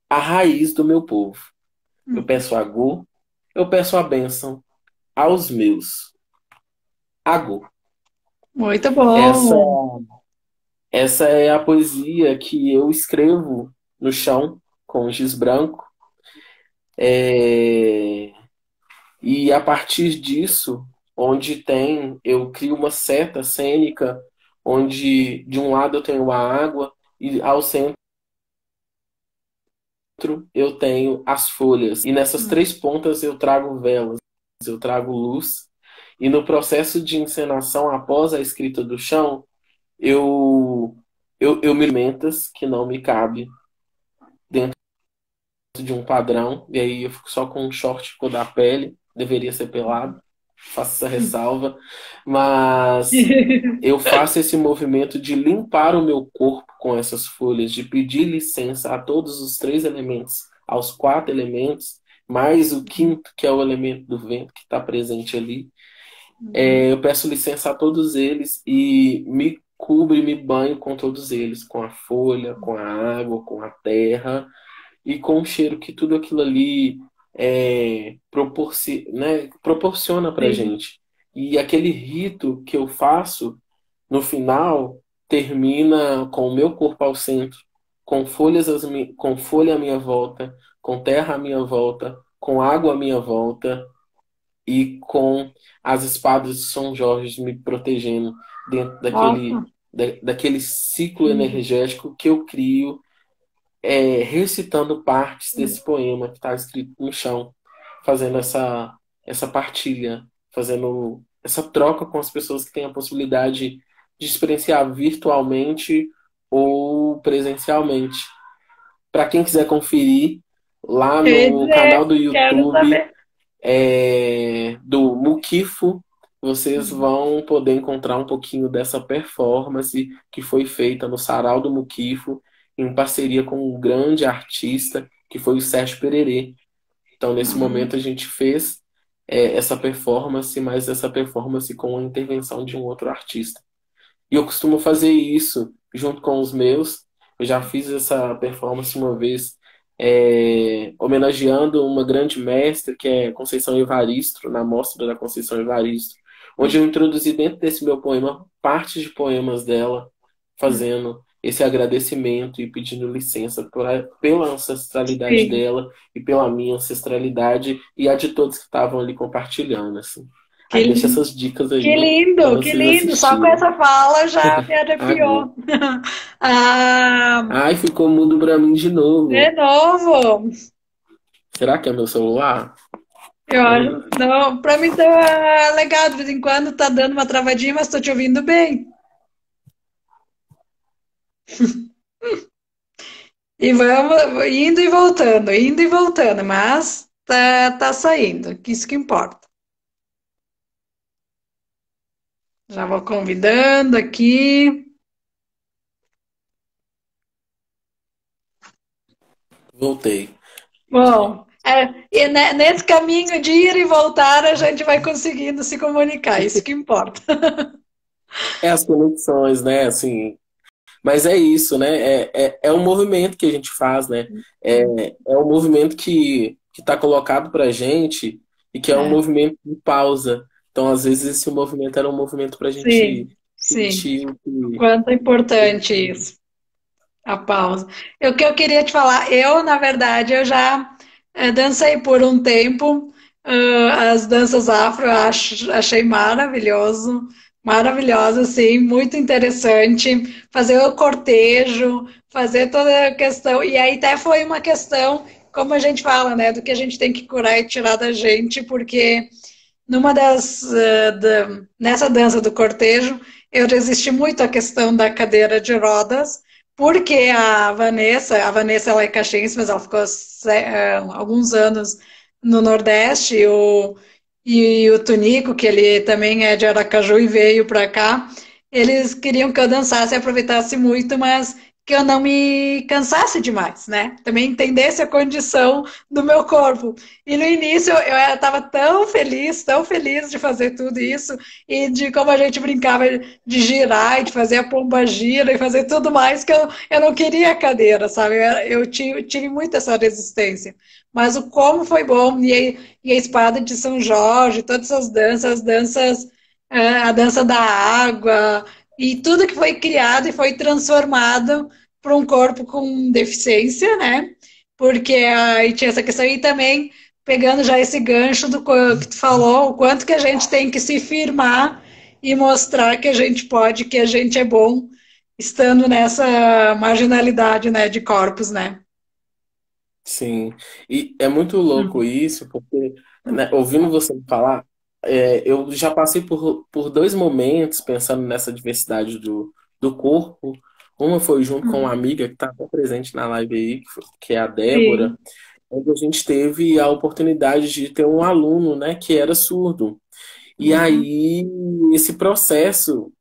a raiz do meu povo. Eu Uhum. peço a Gu, eu peço a bênção aos meus. A Gu. Muito Essa, bom. essa é a poesia que eu escrevo no chão com giz branco. É, E a partir disso, eu crio uma seta cênica, onde de um lado eu tenho a água e ao centro eu tenho as folhas. E nessas Uhum. três pontas eu trago velas, eu trago luz. E no processo de encenação, após a escrita do chão, eu, eu me alimentas que não me cabe dentro de um padrão, e aí eu fico só com um short cor da pele, deveria ser pelado, faço essa ressalva, mas eu faço esse movimento de limpar o meu corpo com essas folhas, de pedir licença a todos os três elementos, aos quatro elementos, mais o quinto, que é o elemento do vento, que está presente ali. Uhum. Eu peço licença a todos eles e me cubro e me banho com todos eles, com a folha, com a água, com a terra e com o cheiro que tudo aquilo ali proporciona pra Sim. gente. E aquele rito que eu faço no final termina com o meu corpo ao centro, com com folha à minha volta, com terra à minha volta, com água à minha volta e com as espadas de São Jorge me protegendo dentro Nossa. daquele ciclo Uhum. energético que eu crio recitando partes desse poema que está escrito no chão, fazendo essa partilha, fazendo essa troca com as pessoas que têm a possibilidade de experienciar virtualmente ou presencialmente. Para quem quiser conferir, lá Eu ia no dizer, canal do quero YouTube saber. do Mukifo, vocês Uhum. vão poder encontrar um pouquinho dessa performance que foi feita no Sarau do Mukifo, em parceria com um grande artista, que foi o Sérgio Pererê. Então, nesse Uhum. momento, a gente fez essa performance, mas essa performance com a intervenção de um outro artista. E eu costumo fazer isso junto com os meus. Eu já fiz essa performance uma vez, homenageando uma grande mestra, que é Conceição Evaristo, na Mostra da Conceição Evaristo, onde eu introduzi dentro desse meu poema partes de poemas dela, Uhum. fazendo esse agradecimento e pedindo licença pela ancestralidade Sim. dela e pela minha ancestralidade e a de todos que estavam ali compartilhando, assim. Aí deixa Que, essas dicas que aí para lindo, que vocês lindo. Só com assistirem. essa fala já me Agora. arrepiou. Ah, Ai, ficou mudo pra mim de de novo. novo. Será que é meu celular? Eu acho, Hum. não, pra mim tá legal, de vez em quando tá dando uma travadinha, mas tô te ouvindo bem. E vamos indo e voltando, mas tá saindo, que isso que importa. Já vou convidando aqui. Voltei. Bom, nesse caminho de ir e voltar, a gente vai conseguindo se comunicar, isso que importa. É as conexões, né? Assim, mas é isso, né? É um movimento que a gente faz, né? É um movimento que tá colocado pra gente e que é um É, movimento de pausa. Então, às vezes, esse movimento era um movimento pra sim, gente sim. sentir o que. Quanto é importante isso. A pausa. O que eu queria te falar, na verdade, eu já dancei por um tempo, as danças afro, eu achei maravilhoso, maravilhoso, assim, muito interessante, fazer o cortejo, fazer toda a questão, e aí até foi uma questão como a gente fala, né, do que a gente tem que curar e tirar da gente, porque numa nessa dança do cortejo, eu resisti muito à questão da cadeira de rodas, porque a Vanessa ela é caxiense, mas ela ficou alguns anos no Nordeste, e o Tunico, que ele também é de Aracaju e veio para cá, eles queriam que eu dançasse e aproveitasse muito, mas que eu não me cansasse demais, né? Também entendesse a condição do meu corpo. E no início eu estava tão feliz de fazer tudo isso e de como a gente brincava de girar e de fazer a pomba gira e fazer tudo mais que eu não queria a cadeira, sabe? Eu tive muito essa resistência. Mas o como foi bom, e a espada de São Jorge, todas as danças, a dança da água, e tudo que foi criado e foi transformado para um corpo com deficiência, né? Porque aí tinha essa questão, e também pegando já esse gancho do que tu falou, o quanto que a gente tem que se firmar e mostrar que a gente pode, que a gente é bom, estando nessa marginalidade, né, de corpos, né? Sim, e é muito louco isso, porque, né, ouvindo você falar, eu já passei por dois momentos pensando nessa diversidade do corpo. Uma foi junto com uma amiga que está presente na live aí, que é a Débora, Sim. onde a gente teve a oportunidade de ter um aluno, né, que era surdo. E Uhum. aí, esse processo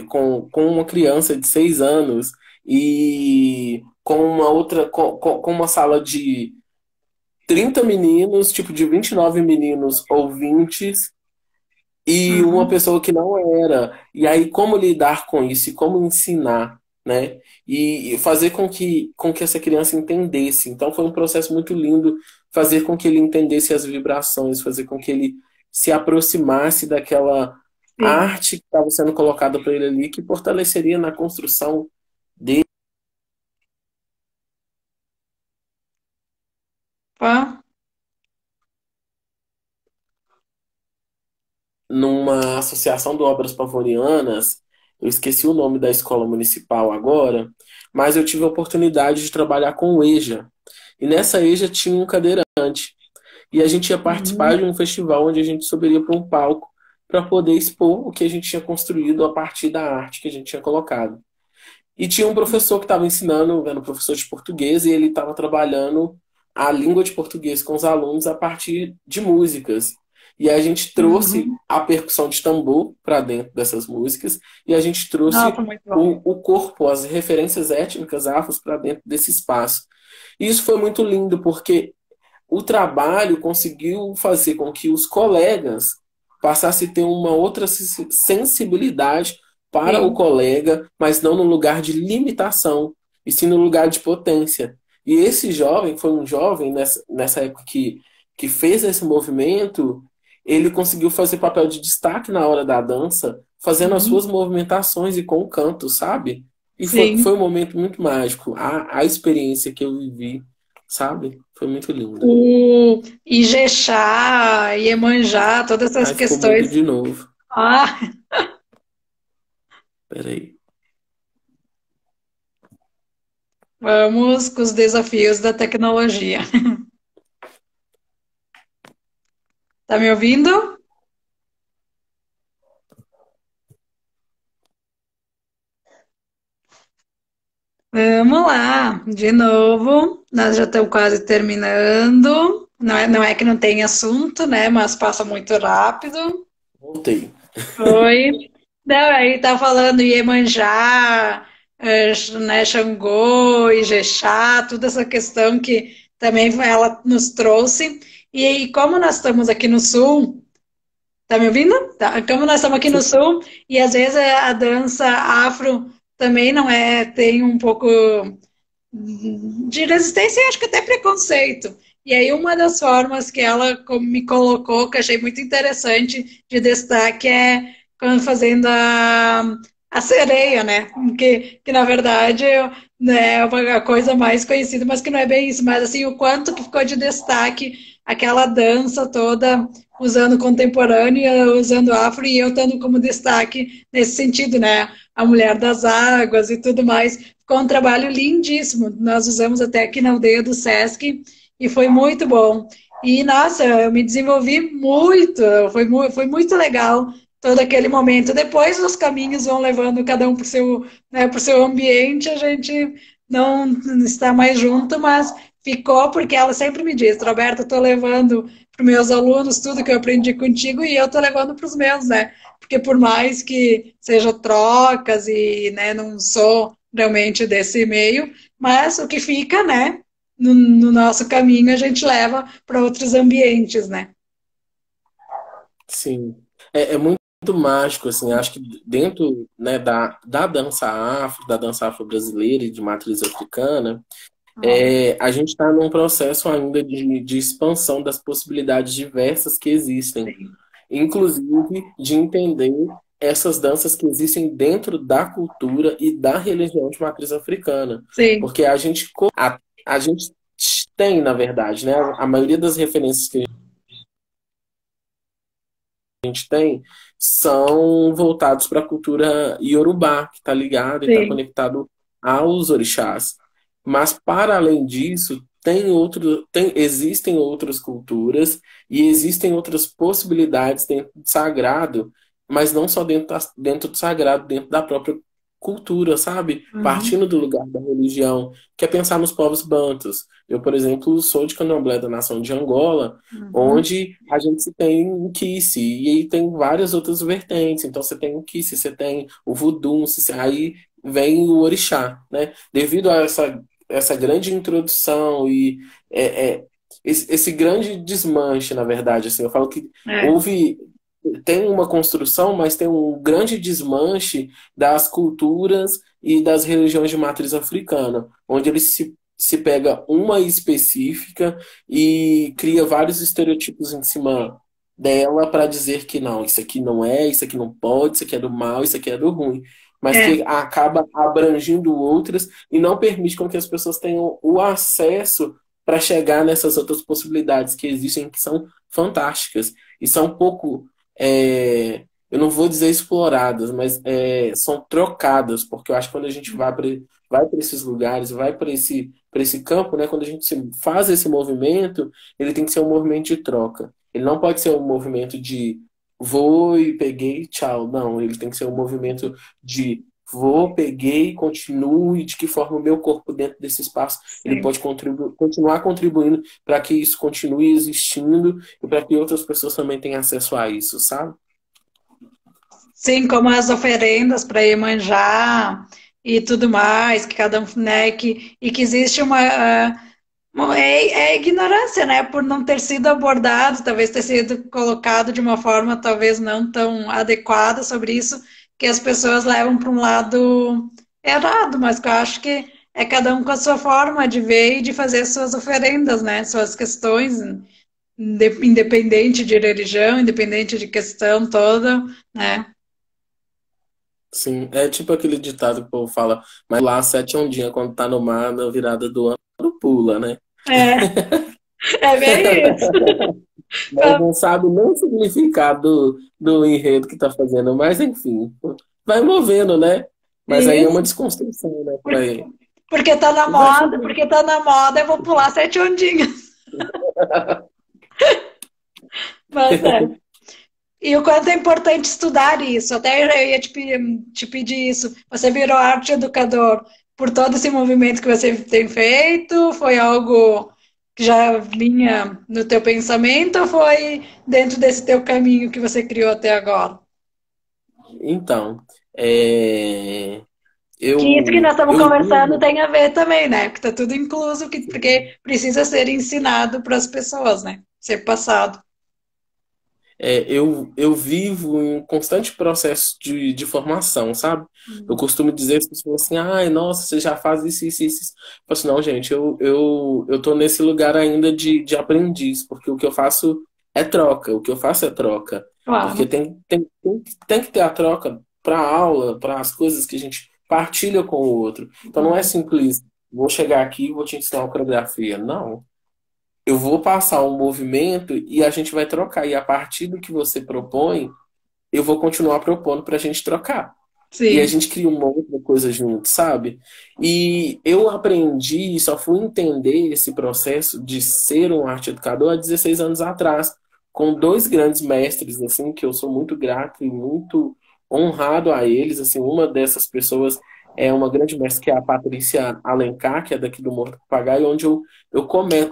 com uma criança de 6 anos e com uma outra, com uma sala de 30 meninos, tipo de 29 meninos ouvintes, e uma Uhum. pessoa que não era. E aí, como lidar com isso e como ensinar, né? E fazer com que essa criança entendesse. Então, foi um processo muito lindo fazer com que ele entendesse as vibrações, fazer com que ele se aproximasse daquela Sim. arte que estava sendo colocada para ele ali, que fortaleceria na construção dele Pá. numa associação de obras pavorianas. Eu esqueci o nome da escola municipal agora, mas eu tive a oportunidade de trabalhar com o EJA. E nessa EJA tinha um cadeirante. E a gente ia participar Uhum. de um festival onde a gente subiria para um palco para poder expor o que a gente tinha construído a partir da arte que a gente tinha colocado. E tinha um professor que estava ensinando, era um professor de português, e ele estava trabalhando a língua de português com os alunos a partir de músicas. E a gente trouxe Uhum. a percussão de tambor para dentro dessas músicas, e a gente Nossa, trouxe muito bom. o corpo, as referências étnicas afros para dentro desse espaço. E isso foi muito lindo, porque o trabalho conseguiu fazer com que os colegas passassem a ter uma outra sensibilidade para o Sim. colega, mas não no lugar de limitação, e sim no lugar de potência. E esse jovem, foi um jovem nessa época que fez esse movimento, ele conseguiu fazer papel de destaque na hora da dança, fazendo as suas Uhum. movimentações e com o canto, sabe? E foi um Sim. momento muito mágico. A experiência que eu vivi, sabe? Foi muito linda. O Ijexá, Iemanjá, todas essas Ai, ficou mudo questões. de novo. Ah, Peraí. vamos com os desafios da tecnologia. Tá me ouvindo? Vamos lá, de novo. Nós já estamos quase terminando. Não é que não tem assunto, né? Mas passa muito rápido. Voltei. Foi. Não, aí tá falando Iemanjá, né, Xangô, Ijexá, toda essa questão que também ela nos trouxe. E como nós estamos aqui no Sul, tá me ouvindo? Tá. Como nós estamos aqui no Sim. Sul, e às vezes a dança afro também não é, tem um pouco de resistência e acho que até preconceito. E aí uma das formas que ela me colocou, que achei muito interessante de destaque, é quando fazendo a sereia, né? Que na verdade né, é uma coisa mais conhecida, mas que não é bem isso. Mas assim, o quanto que ficou de destaque aquela dança toda usando contemporânea, usando afro, e eu estando como destaque nesse sentido, né? A mulher das águas e tudo mais ficou um trabalho lindíssimo. Nós usamos até aqui na aldeia do Sesc e foi muito bom. E, nossa, eu me desenvolvi muito, foi muito legal todo aquele momento. Depois os caminhos vão levando cada um para o seu, né, pro seu ambiente, a gente não está mais junto, mas ficou porque ela sempre me diz, Roberta, eu estou levando para os meus alunos tudo que eu aprendi contigo e eu estou levando para os meus, né? Porque por mais que seja trocas e, né, não sou realmente desse meio, mas o que fica, né, no nosso caminho a gente leva para outros ambientes, né? Sim. É muito mágico, assim, acho que dentro, né, da dança afro, da dança afro-brasileira e de matriz africana, a gente está num processo ainda de expansão das possibilidades diversas que existem, Sim, inclusive de entender essas danças que existem dentro da cultura e da religião de matriz africana. sim, Porque a gente tem, na verdade, né, a maioria das referências que a gente tem são voltados para a cultura iorubá, que está ligado e está sim. conectado aos orixás. Mas, para além disso, existem outras culturas e existem outras possibilidades dentro do sagrado, mas não só dentro do sagrado, dentro da própria cultura, sabe? Uhum, Partindo do lugar da religião, que é pensar nos povos bantus. Eu, por exemplo, sou de Candomblé da nação de Angola, uhum. onde a gente tem o Kice, e aí tem várias outras vertentes. Então você tem o Kice, você tem o Voodoo, aí vem o Orixá, né? Devido a essa grande introdução e esse grande desmanche, na verdade, assim, eu falo que É, houve tem uma construção, mas tem um grande desmanche das culturas e das religiões de matriz africana, onde eles se pega uma específica e cria vários estereotipos em cima dela para dizer que não, isso aqui não é, isso aqui não pode, isso aqui é do mal, isso aqui é do ruim, mas é, que acaba abrangindo outras e não permite com que as pessoas tenham o acesso para chegar nessas outras possibilidades que existem, que são fantásticas e são um pouco, eu não vou dizer exploradas, mas são trocadas, porque eu acho que quando a gente vai para esses lugares, vai para esse campo, né, quando a gente faz esse movimento, ele tem que ser um movimento de troca. Ele não pode ser um movimento de vou e peguei, tchau. Não, ele tem que ser um movimento de vou, peguei, continuo e de que forma o meu corpo dentro desse espaço ele sim. pode continuar contribuindo para que isso continue existindo e para que outras pessoas também tenham acesso a isso, sabe? Sim, como as oferendas para Iemanjá e tudo mais, que cada um, né, e que existe é ignorância, né, por não ter sido abordado, talvez ter sido colocado de uma forma talvez não tão adequada sobre isso, que as pessoas levam para um lado errado, mas que eu acho que é cada um com a sua forma de ver e de fazer suas oferendas, né, suas questões, independente de religião, independente de questão toda, né. Sim, é tipo aquele ditado que o povo fala, mas lá sete ondinhas quando tá no mar, na virada do ano, pula, né? É, é bem isso. Mas não sabe nem o significado do enredo que tá fazendo, mas enfim, vai movendo, né? Mas aí é uma Isso. desconstrução, né, Por- pra ele. Porque tá na E vai moda, fluir. porque tá na moda, eu vou pular sete ondinhas. Mas é. E o quanto é importante estudar isso. Até eu ia te pedir isso. Você virou arte educador por todo esse movimento que você tem feito? Foi algo que já vinha no teu pensamento ou foi dentro desse teu caminho que você criou até agora? Então, Que isso que nós estamos eu conversando vivo. tem a ver também, né? Porque tá tudo incluso, porque precisa ser ensinado para as pessoas, né? Ser passado. Eu vivo em um constante processo de formação, sabe? Eu Hum. costumo dizer as pessoas assim, ai, nossa, você já faz isso, isso, isso. Isso. Eu falo assim, não, gente, eu tô nesse lugar ainda de aprendiz, porque o que eu faço é troca, o que eu faço é troca. Porque Claro. tem que ter a troca para a aula, para as coisas que a gente partilha com o outro. Então não é Uhum. simples, vou chegar aqui e vou te ensinar uma coreografia. Não. Eu vou passar um movimento e a gente vai trocar. E a partir do que você propõe, eu vou continuar propondo para a gente trocar. e a Sim, gente cria uma outra coisa junto, sabe? E eu aprendi, só fui entender esse processo de ser um arte educador há 16 anos atrás, com dois grandes mestres, assim, que eu sou muito grato e muito honrado a eles, assim, uma dessas pessoas é uma grande mestre que é a Patrícia Alencar, que é daqui do Morro do Papagaio,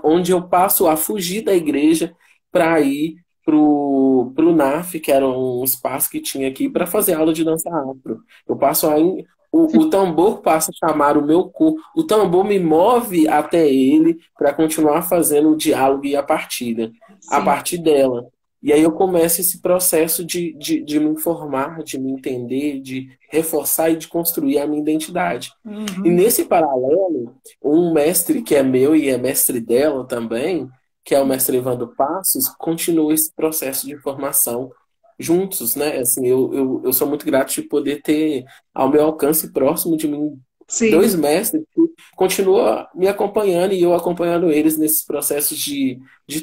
onde eu passo a fugir da igreja para ir pro NAF, que era um espaço que tinha aqui, para fazer aula de dança afro. Eu passo aí, o tambor passa a chamar o meu corpo, o tambor me move até ele para continuar fazendo o diálogo e a partilha, a sim. partir dela. E aí eu começo esse processo de me informar, de me entender, de reforçar e de construir a minha identidade. E Uhum. nesse paralelo, um mestre que é meu e é mestre dela também, que é o mestre Evandro Passos, continua esse processo de formação juntos, né? Assim, eu sou muito grato de poder ter ao meu alcance próximo de mim dois Sim, mestres que continuam me acompanhando e eu acompanhando eles nesses processos de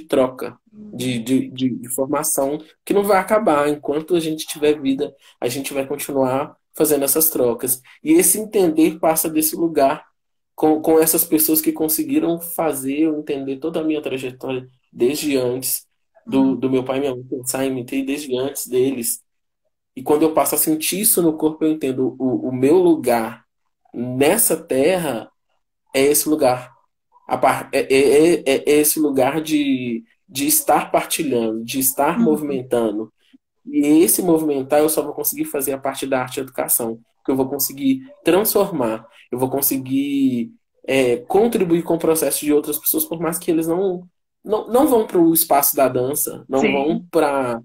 troca, de formação, que não vai acabar. Enquanto a gente tiver vida, a gente vai continuar fazendo essas trocas. E esse entender passa desse lugar com essas pessoas que conseguiram fazer eu entender toda a minha trajetória desde antes Uhum. do meu pai e minha mãe pensar em mim, desde antes deles. E quando eu passo a sentir isso no corpo, eu entendo o meu lugar nessa terra é esse lugar. É esse lugar de estar partilhando, de estar Uhum. movimentando. E esse movimentar eu só vou conseguir fazer a partir da arte e educação, que eu vou conseguir transformar, eu vou conseguir contribuir com o processo de outras pessoas, por mais que eles não vão para o espaço da dança, não vão Sim. para,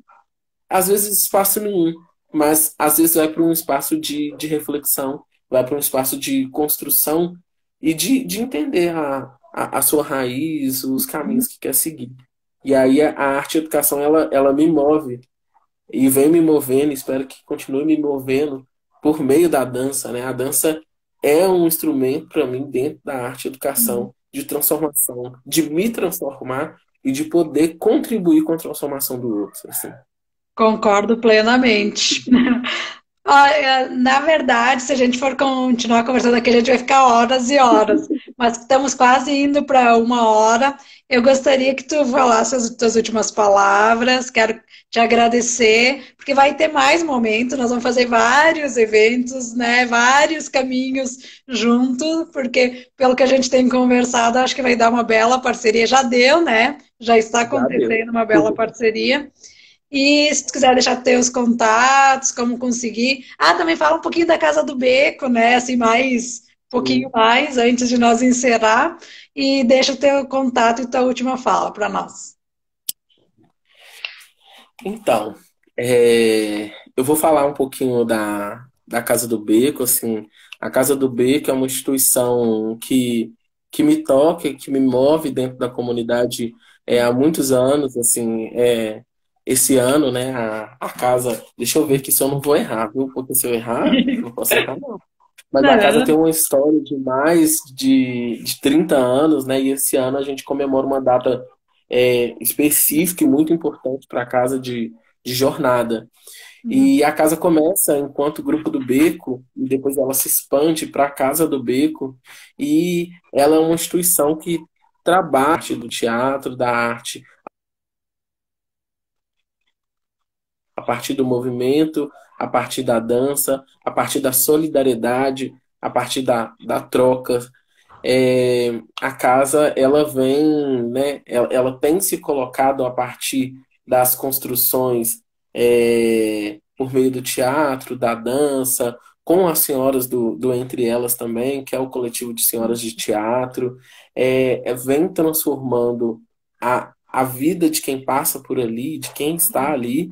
às vezes, espaço nenhum, mas às vezes vai para um espaço de reflexão, vai para um espaço de construção e de entender a sua raiz, os caminhos que quer seguir. E aí a arte e a educação, ela me move e vem me movendo, espero que continue me movendo por meio da dança, né? A dança é um instrumento para mim dentro da arte e educação de transformação, de me transformar e de poder contribuir com a transformação do outro, assim. Concordo plenamente. Olha, na verdade, se a gente for continuar conversando aqui, a gente vai ficar horas e horas. Mas estamos quase indo para uma hora. Eu gostaria que tu falasse as tuas últimas palavras. Quero te agradecer, porque vai ter mais momentos. Nós vamos fazer vários eventos, né? Vários caminhos juntos, porque pelo que a gente tem conversado, acho que vai dar uma bela parceria. Já deu, né? Já está Já deu. acontecendo uma bela parceria. E se tu quiser deixar teus contatos, como conseguir. Ah, também fala um pouquinho da Casa do Beco, né? Assim, mais, um pouquinho Sim. mais, antes de nós encerrar. E deixa o teu contato e tua última fala para nós. Então, eu vou falar um pouquinho da Casa do Beco, assim. A Casa do Beco é uma instituição que me toca, que me move dentro da comunidade há muitos anos, assim. Esse ano, né, a casa... Deixa eu ver aqui se eu não vou errar, viu? Porque se eu errar, eu não posso errar, não. Mas a casa tem Não. uma história de mais de 30 anos, né? E esse ano a gente comemora uma data específica e muito importante para a casa de jornada. E a casa começa enquanto Grupo do Beco, e depois ela se expande para a Casa do Beco, e ela é uma instituição que trabalha do teatro, da arte, a partir do movimento, a partir da dança, a partir da solidariedade, a partir da troca. A casa ela vem, né? Ela tem se colocado a partir das construções por meio do teatro, da dança, com as senhoras do Entre Elas também, que é o coletivo de senhoras de teatro, vem transformando a vida de quem passa por ali, de quem está ali,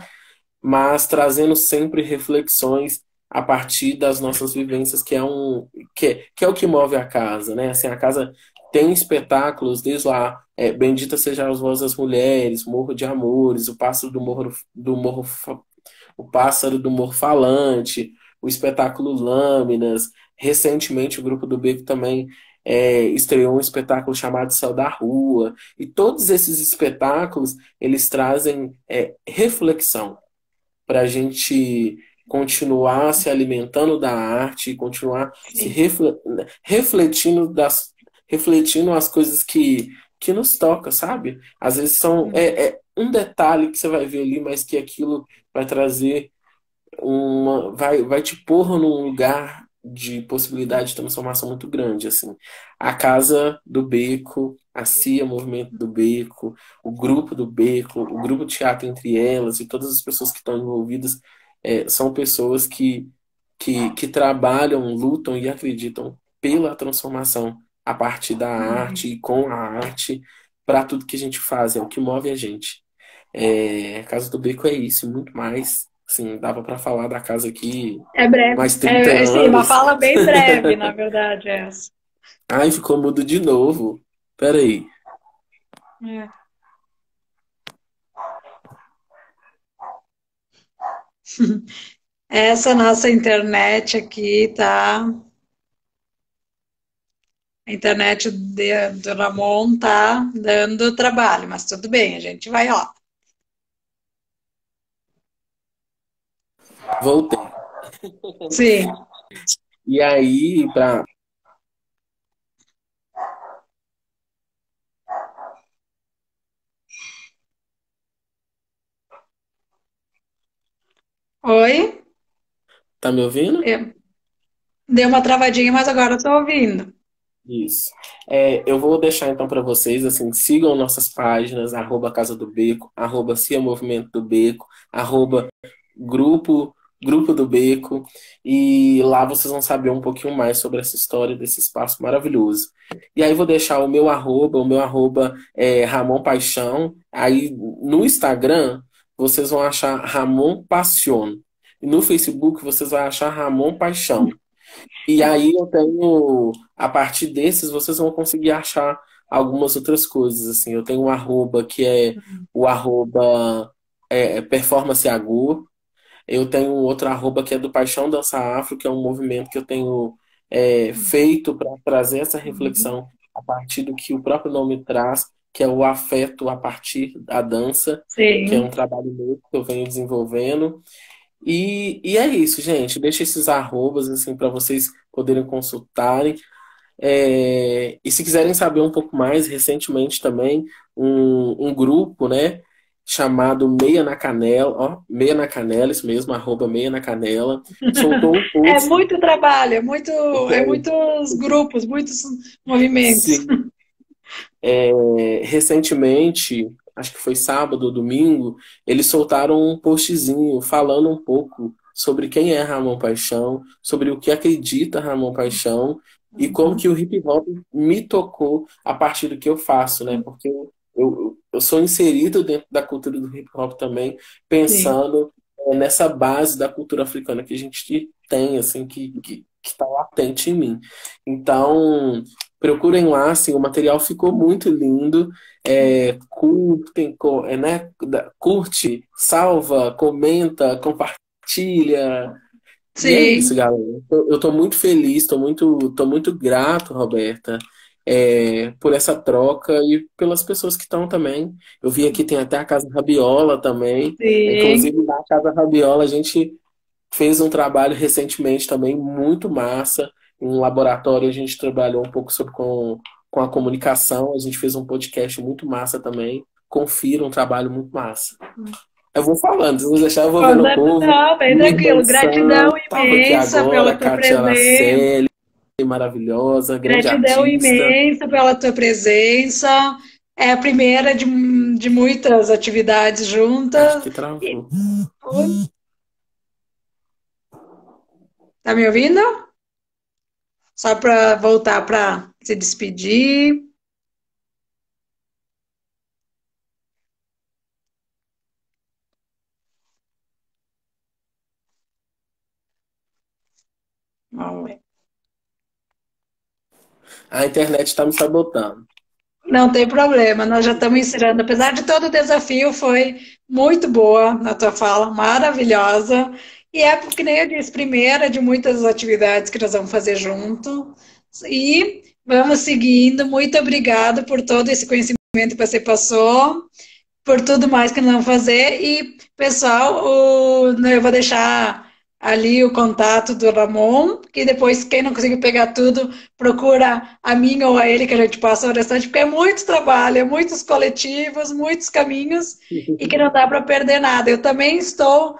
mas trazendo sempre reflexões a partir das nossas vivências, que é o que move a casa, né? Assim, a casa tem espetáculos, desde lá, Bendita seja a voz das mulheres, Morro de Amores, o pássaro do morro falante, o espetáculo Lâminas. Recentemente, o grupo do Beco também estreou um espetáculo chamado Céu da Rua. E todos esses espetáculos, eles trazem reflexão para a gente continuar se alimentando da arte, continuar se Sim. refletindo refletindo as coisas que nos tocam, sabe? Às vezes é um detalhe que você vai ver ali, mas que aquilo vai trazer vai te pôr num lugar de possibilidade de transformação muito grande, assim. A Casa do Beco, a CIA Movimento do Beco, o grupo Teatro Entre Elas e todas as pessoas que estão envolvidas são pessoas que trabalham, lutam e acreditam pela transformação a partir da arte e com a arte para tudo que a gente faz, é o que move a gente. Casa do Beco é isso, e muito mais. Assim, dava para falar da casa aqui É breve. mais 30 Sim, uma anos. fala bem breve, na verdade, é essa. Ai, ficou mudo de novo. Peraí. É. Essa nossa internet aqui tá. A internet do Ramon tá dando trabalho, mas tudo bem, a gente vai lá. Voltei. Sim. E aí, Oi? tá me ouvindo? É, deu uma travadinha, mas agora eu tô ouvindo. Isso. Eu vou deixar então para vocês, assim, sigam nossas páginas, arroba Casa do Beco, arroba Cia Movimento do Beco, arroba grupo, grupo do Beco, e lá vocês vão saber um pouquinho mais sobre essa história desse espaço maravilhoso. E aí vou deixar o meu arroba é Ramon Paixão, aí no Instagram vocês vão achar Ramon Passion, e no Facebook vocês vão achar Ramon Paixão. E aí eu tenho, a partir desses, vocês vão conseguir achar algumas outras coisas, assim. Eu tenho um arroba que é o arroba Performance Agu. Eu tenho um outro arroba que é do Paixão Dança Afro, que é um movimento que eu tenho feito para trazer essa reflexão a partir do que o próprio nome traz, que é o afeto a partir da dança, que é um Sim. trabalho meu que eu venho desenvolvendo. E é isso, gente. Deixa esses arrobas assim para vocês poderem consultarem. E se quiserem saber um pouco mais, recentemente também um grupo, né, chamado Meia na Canela, ó, Meia na Canela, isso mesmo, arroba Meia na Canela, soltou um É post. muito trabalho, é muitos grupos, muitos movimentos. Sim. Recentemente, acho que foi sábado ou domingo, eles soltaram um postzinho falando um pouco sobre quem é Ramon Paixão, sobre o que acredita Ramon Paixão e como que o hip hop me tocou a partir do que eu faço, né? Porque eu sou inserido dentro da cultura do hip hop também, Sim. pensando nessa base da cultura africana que a gente tem, assim, que está latente em mim. Então, procurem lá, assim, o material ficou muito lindo. Né? Curte, salva, comenta, compartilha. E é isso, Sim. galera. Eu tô muito feliz, tô muito grato, Roberta, por essa troca e pelas pessoas que estão também. Eu vi aqui tem até a Casa Rabiola também. Sim. Inclusive, na Casa Rabiola, a gente fez um trabalho recentemente também muito massa. Em um laboratório a gente trabalhou um pouco com a comunicação. A gente fez um podcast muito massa também. Confira um trabalho muito massa. Eu vou falando, se você deixar, eu vou vendo o povo. Não, bem Luiz tranquilo. Granção, Gratidão tava aqui imensa pela agora, tua Katia presença. Lacelli, maravilhosa, grande Gratidão artista. imensa pela tua presença. É a primeira de muitas atividades Acho juntas. que E- travou. Oi? Tá me ouvindo? Só para voltar para se despedir. Vamos ver. A internet tá me sabotando. Não tem problema, nós já estamos encerrando. Apesar de todo o desafio, foi muito boa na tua fala, maravilhosa. E é, que nem eu disse, primeira de muitas atividades que nós vamos fazer junto. E vamos seguindo. Muito obrigada por todo esse conhecimento que você passou, por tudo mais que nós vamos fazer. E, pessoal, eu vou deixar. ali o contato do Ramon, que depois, quem não conseguir pegar tudo, procura a mim ou a ele, que a gente passa o restante, porque é muito trabalho, é muitos coletivos, muitos caminhos, e que não dá para perder nada. Eu também estou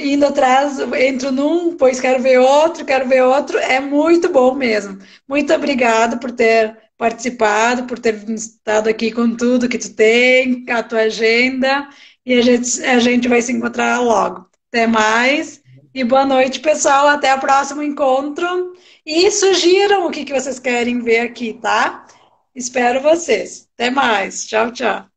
indo atrás, entro num, pois quero ver outro, é muito bom mesmo. Muito obrigado por ter participado, por ter estado aqui com tudo que tu tem, a tua agenda, e a gente vai se encontrar logo. Até mais. E boa noite, pessoal. Até o próximo encontro. E sugiram o que vocês querem ver aqui, tá? Espero vocês. Até mais. Tchau, tchau.